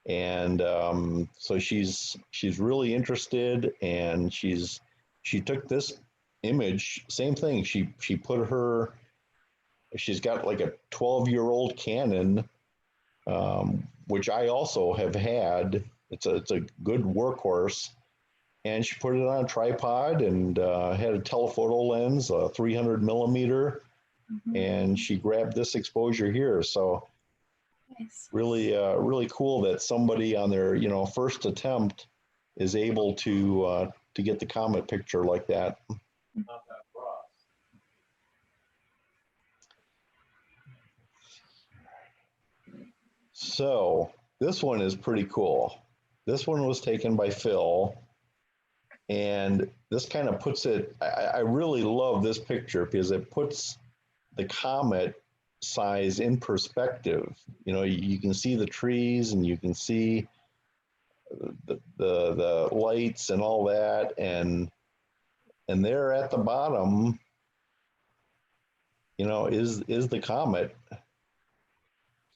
And so she's really interested, and she took this image, same thing. She put her, she's got like a 12-year-old Canon, which I also have had. It's a good workhorse, and she put it on a tripod and had a telephoto lens, a 300 millimeter, and she grabbed this exposure here. So Nice. really, really cool that somebody on their first attempt is able to get the comet picture like that. So this one is pretty cool. This one was taken by Phil, and this kind of puts it, I really love this picture because it puts the comet size in perspective. You can see the trees, and you can see the lights and all that, and there at the bottom, is the comet.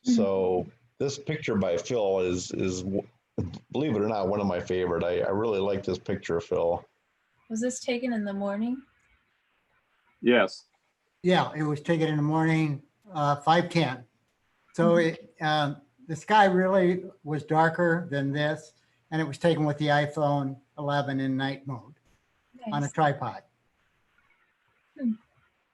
So this picture by Phil is believe it or not, one of my favorite. I really like this picture, Phil. Was this taken in the morning? Yes. Yeah, it was taken in the morning, 5:10. So the sky really was darker than this, and it was taken with the iPhone 11 in night mode on a tripod.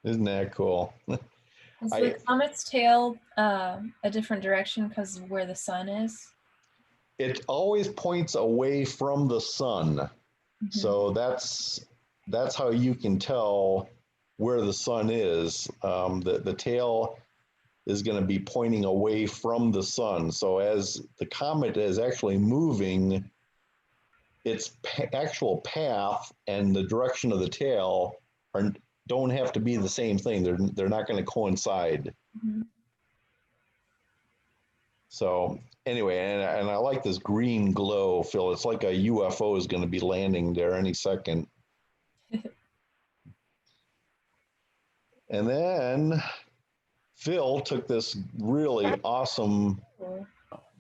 Isn't that cool? Is the comet's tail a different direction because of where the sun is? It always points away from the sun. So that's how you can tell where the sun is. The tail is going to be pointing away from the sun. So as the comet is actually moving, its actual path and the direction of the tail don't have to be the same thing. They're not going to coincide. So anyway, and I like this green glow, Phil. It's like a UFO is going to be landing there any second. And then Phil took this really awesome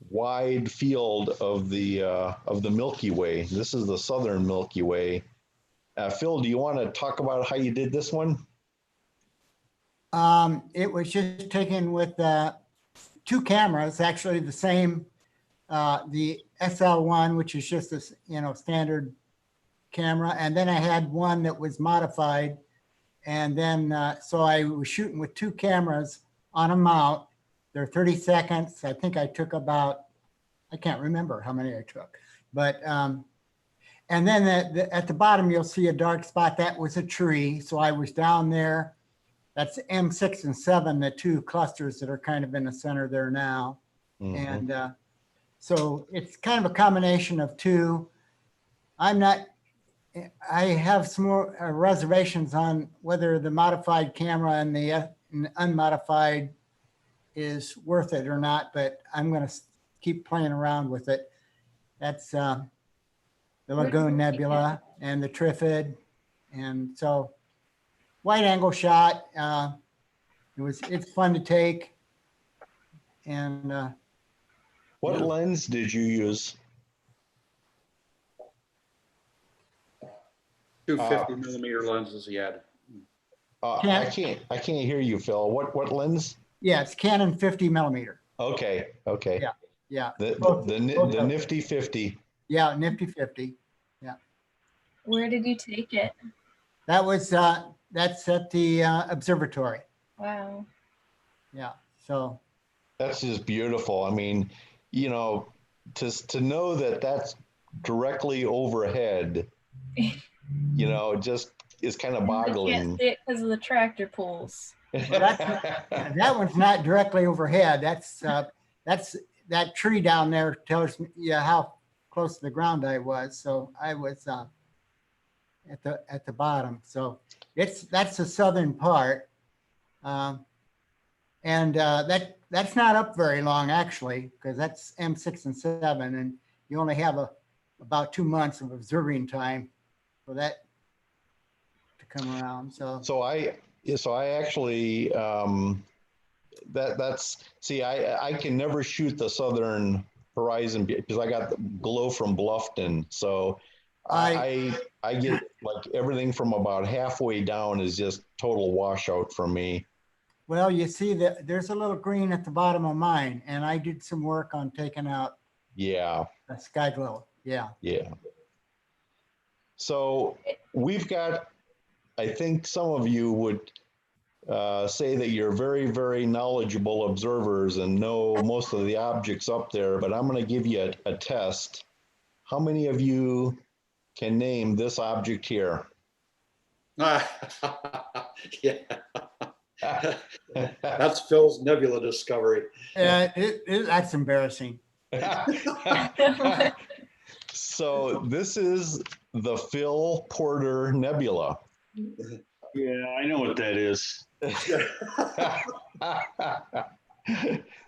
wide field of the Milky Way. This is the southern Milky Way. Phil, do you want to talk about how you did this one? It was just taken with two cameras, actually the same, the SL1, which is just this, standard camera. And then I had one that was modified. And then, so I was shooting with two cameras on a mount. They're 30 seconds. I think I took about, I can't remember how many I took, but, and then at the bottom, you'll see a dark spot. That was a tree. So I was down there. That's M6 and 7, the two clusters that are kind of in the center there now. And so it's kind of a combination of two. I have some more reservations on whether the modified camera and the unmodified is worth it or not, but I'm going to keep playing around with it. That's the Lagoon Nebula and the Trifid. And so wide angle shot. It's fun to take. And what lens did you use? 250 millimeter lenses he had. I can't hear you, Phil. What lens? Yeah, it's Canon 50 millimeter. Okay. Yeah. The nifty 50. Yeah, nifty 50. Yeah. Where did you take it? That was that's at the observatory. Wow. Yeah. So that's just beautiful. I mean, to know that that's directly overhead, just is kind of boggling. You can't see it because of the tractor pulls. Well, that one's not directly overhead. That's that tree down there tells me how close to the ground I was. So I was at the bottom. So that's the southern part. And that's not up very long, actually, because that's M6 and 7, and you only have about 2 months of observing time for that to come around. So I actually see, I can never shoot the southern horizon because I got the glow from Bluffton. So I get like everything from about halfway down is just total washout for me. Well, you see that there's a little green at the bottom of mine, and I did some work on taking out Yeah. sky glow. Yeah. Yeah. So we've got, I think some of you would say that you're very, very knowledgeable observers and know most of the objects up there, but I'm going to give you a test. How many of you can name this object here? Yeah. That's Phil's nebula discovery. That's embarrassing. So this is the Phil Porter Nebula. Yeah, I know what that is.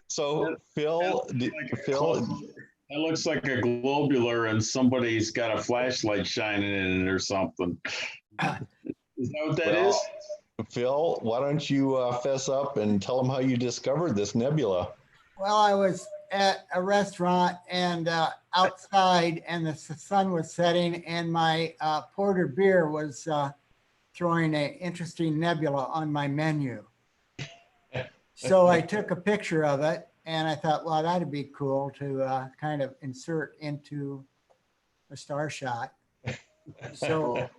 So Phil, that looks like a globular and somebody's got a flashlight shining in it or something. Is that what that is? Phil, why don't you fess up and tell them how you discovered this nebula? Well, I was at a restaurant and outside, and the sun was setting, and my porter beer was throwing an interesting nebula on my menu. So I took a picture of it, and I thought, well, that'd be cool to kind of insert into a star shot. So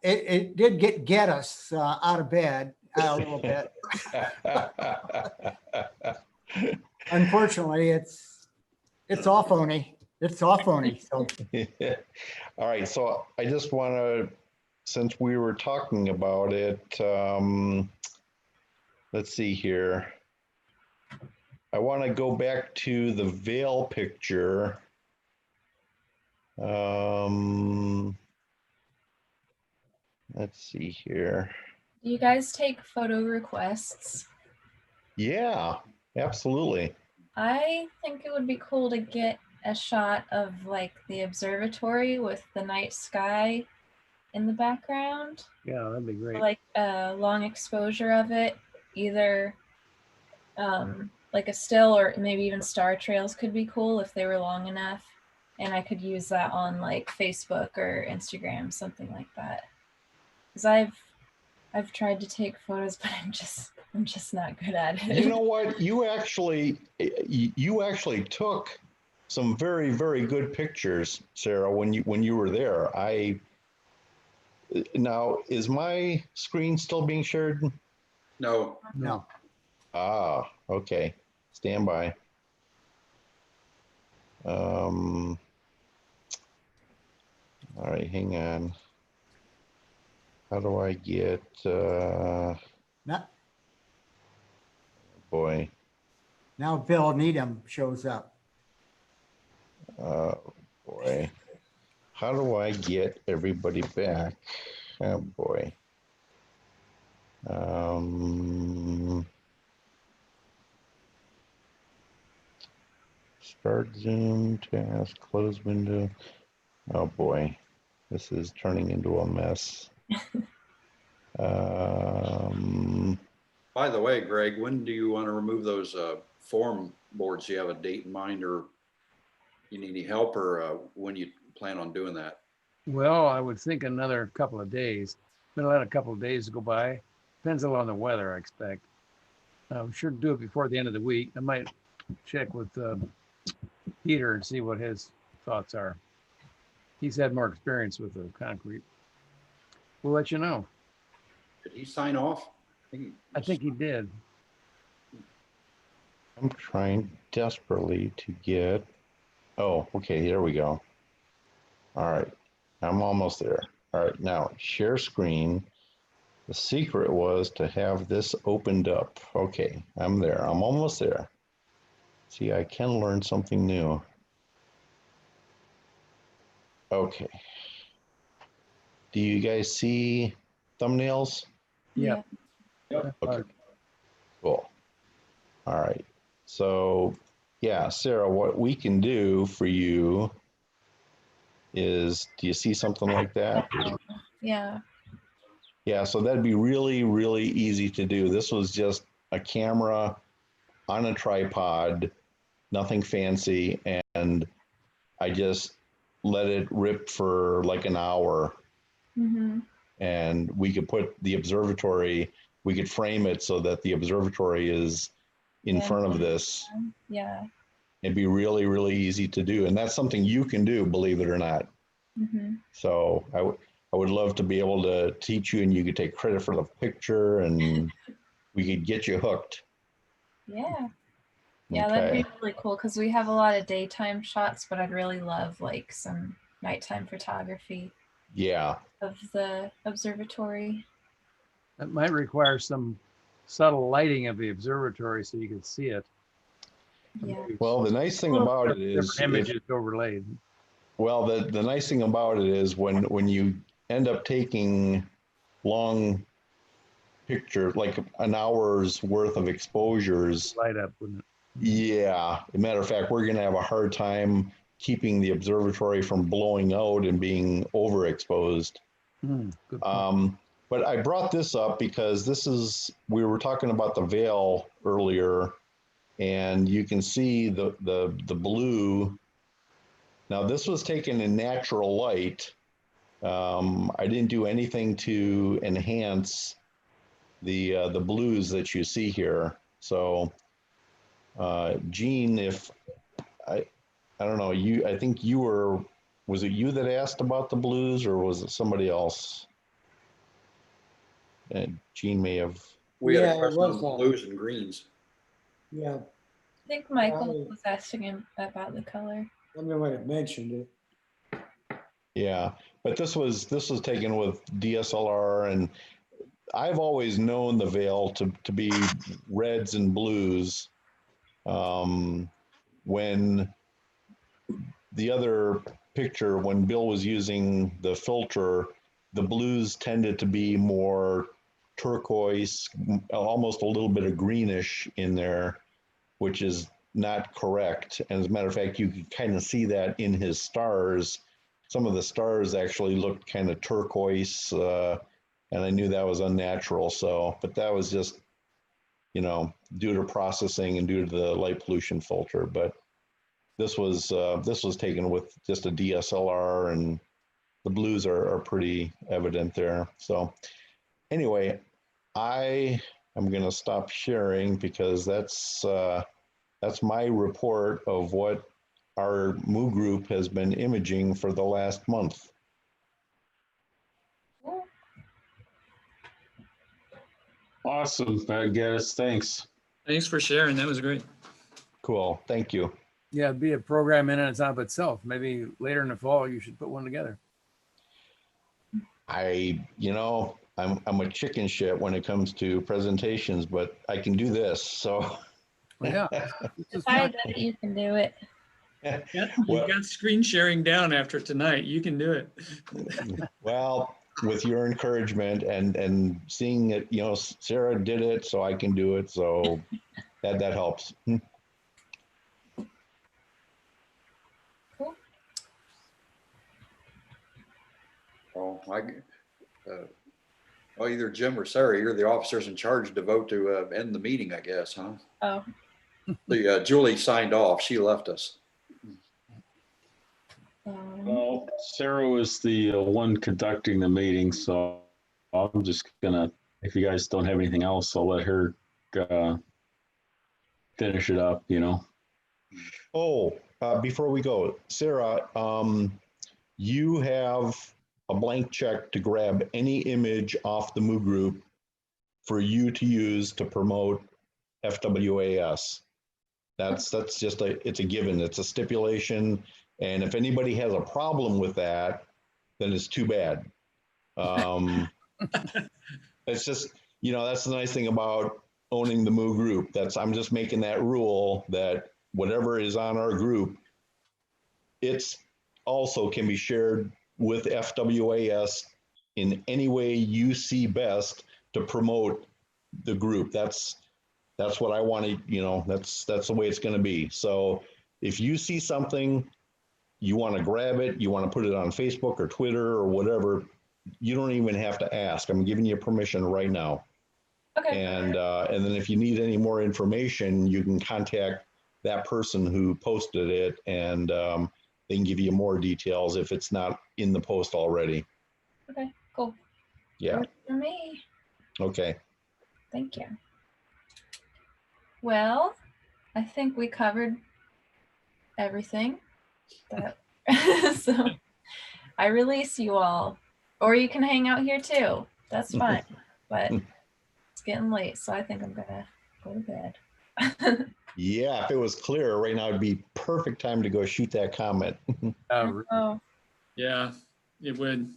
it did get us out of bed a little bit. Unfortunately, it's all phony. It's all phony. So. All right. So I just want to, since we were talking about it, let's see here. I want to go back to the veil picture. Let's see here. Do you guys take photo requests? Yeah, absolutely. I think it would be cool to get a shot of like the observatory with the night sky in the background. Yeah, that'd be great. Like a long exposure of it, either like a still or maybe even star trails could be cool if they were long enough. And I could use that on like Facebook or Instagram, something like that. Because I've tried to take photos, but I'm just not good at it. You know what? You actually took some very, very good pictures, Sarah, when you were there. Now, is my screen still being shared? No. No. Ah, okay. Stand by. All right, hang on. How do I get boy. Now Bill Needham shows up. Boy. How do I get everybody back? Oh boy. Start Zoom, task, close window. Oh boy, this is turning into a mess. By the way, Greg, when do you want to remove those form boards? Do you have a date in mind, or you need any help, or when you plan on doing that? Well, I would think another couple of days. Been let a couple of days go by. Depends a lot on the weather, I expect. I'm sure do it before the end of the week. I might check with Peter and see what his thoughts are. He's had more experience with the concrete. We'll let you know. Did he sign off? I think he did. I'm trying desperately to get. Oh, okay, there we go. All right, I'm almost there. All right, now share screen. The secret was to have this opened up. Okay, I'm there. I'm almost there. See, I can learn something new. Okay. Do you guys see thumbnails? Yeah. Okay. Cool. All right. So yeah, Sarah, what we can do for you is, do you see something like that? Yeah. Yeah, so that'd be really, really easy to do. This was just a camera on a tripod, nothing fancy, and I just let it rip for like an hour. Mm-hmm. And we could put the observatory, we could frame it so that the observatory is in front of this. Yeah. It'd be really, really easy to do. And that's something you can do, believe it or not. Mm-hmm. So I would love to be able to teach you, and you could take credit for the picture, and we could get you hooked. Yeah. Yeah, that'd be really cool because we have a lot of daytime shots, but I'd really love like some nighttime photography. Yeah. Of the observatory. That might require some subtle lighting of the observatory so you can see it. Yeah. Well, the nice thing about it is different images overlaid. Well, the nice thing about it is when you end up taking long pictures, like an hour's worth of exposures, light up, wouldn't it? Yeah. As a matter of fact, we're going to have a hard time keeping the observatory from blowing out and being overexposed. But I brought this up because we were talking about the veil earlier, and you can see the blue. Now this was taken in natural light. I didn't do anything to enhance the blues that you see here. So, Gene, if I don't know, I think was it you that asked about the blues, or was it somebody else? Gene may have. We had Yeah, a it question was, on blues and greens. Yeah, I think Michael was asking him about the color. I might have mentioned it. Yeah, but this was taken with DSLR, and I've always known the veil to be reds and blues. When the other picture, when Bill was using the filter, the blues tended to be more turquoise, almost a little bit of greenish in there, which is not correct. And as a matter of fact, you can kind of see that in his stars. Some of the stars actually looked kind of turquoise, and I knew that was unnatural. So, but that was just, due to processing and due to the light pollution filter. But this was taken with just a DSLR, and the blues are pretty evident there. So anyway, I am going to stop sharing because that's my report of what our MOO group has been imaging for the last month. Awesome, guys. Thanks. Thanks for sharing. That was great. Cool. Thank you. Yeah, it'd be a program in and of itself. Maybe later in the fall, you should put one together. I'm a chicken shit when it comes to presentations, but I can do this. So yeah, Decide that you can do it. You got screen sharing down after tonight. You can do it. Well, with your encouragement and seeing it, Sarah did it, so I can do it. So that helps. Cool. Oh, either Jim or Sarah, you're the officers in charge to vote to end the meeting, I guess, huh? Oh. Julie signed off. She left us. Well, Sarah was the one conducting the meeting, so I'm just gonna, if you guys don't have anything else, I'll let her finish it up, Oh, before we go, Sarah, you have a blank check to grab any image off the MOO group for you to use to promote FWAS. That's just it's a given. It's a stipulation. And if anybody has a problem with that, then it's too bad. It's just, that's the nice thing about owning the MOO group. I'm just making that rule that whatever is on our group, it's also can be shared with FWAS in any way you see best to promote the group. That's that's what I want to, you know, that's the way it's going to be. So if you see something, you want to grab it, you want to put it on Facebook or Twitter or whatever, you don't even have to ask. I'm giving you permission right now. Okay. And then if you need any more information, you can contact that person who posted it, and they can give you more details if it's not in the post already. Okay, cool. Yeah. Works for me. Okay. Thank you. Well, I think we covered everything. That so I release you all, or you can hang out here too. That's fine. But it's getting late, so I think I'm gonna go to bed. Yeah, if it was clear right now, it'd be perfect time to go shoot that comet. Oh, Yeah, it would.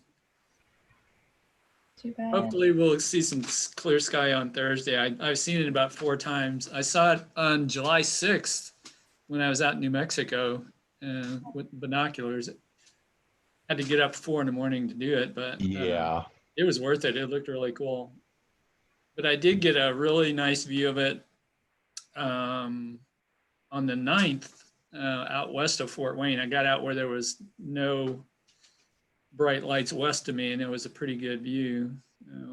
too bad. Hopefully we'll see some clear sky on Thursday. I've seen it about 4 times. I saw it on July 6th when I was out in New Mexico with binoculars. Had to get up 4 in the morning to do it, but yeah, it was worth it. It looked really cool. But I did get a really nice view of it on the 9th out west of Fort Wayne. I got out where there was no bright lights west of me, and it was a pretty good view.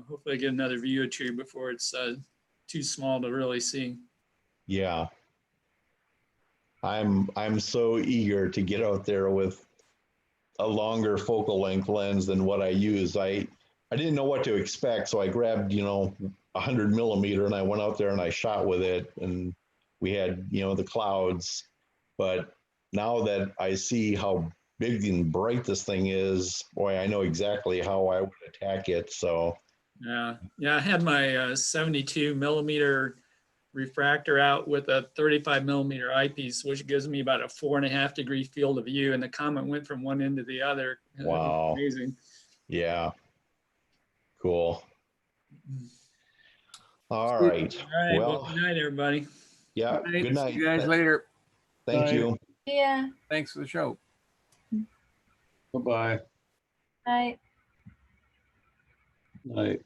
Hopefully I get another view or two before it's too small to really see. yeah. I'm so eager to get out there with a longer focal length lens than what I use. I didn't know what to expect, so I grabbed, you know, 100 millimeter, and I went out there and I shot with it, and we had, you know, the clouds. But now that I see how big and bright this thing is, boy, I know exactly how I would attack it. So Yeah, I had my 72 millimeter refractor out with a 35 millimeter eyepiece, which gives me about a 4.5 degree field of view, and the comet went from one end to the other. wow, Amazing. Yeah, cool. All right. All right. Well, good night, everybody. Yeah. Good night. See you guys later. Thank Bye. you. Yeah. Thanks for the show. Bye-bye. Night. Night.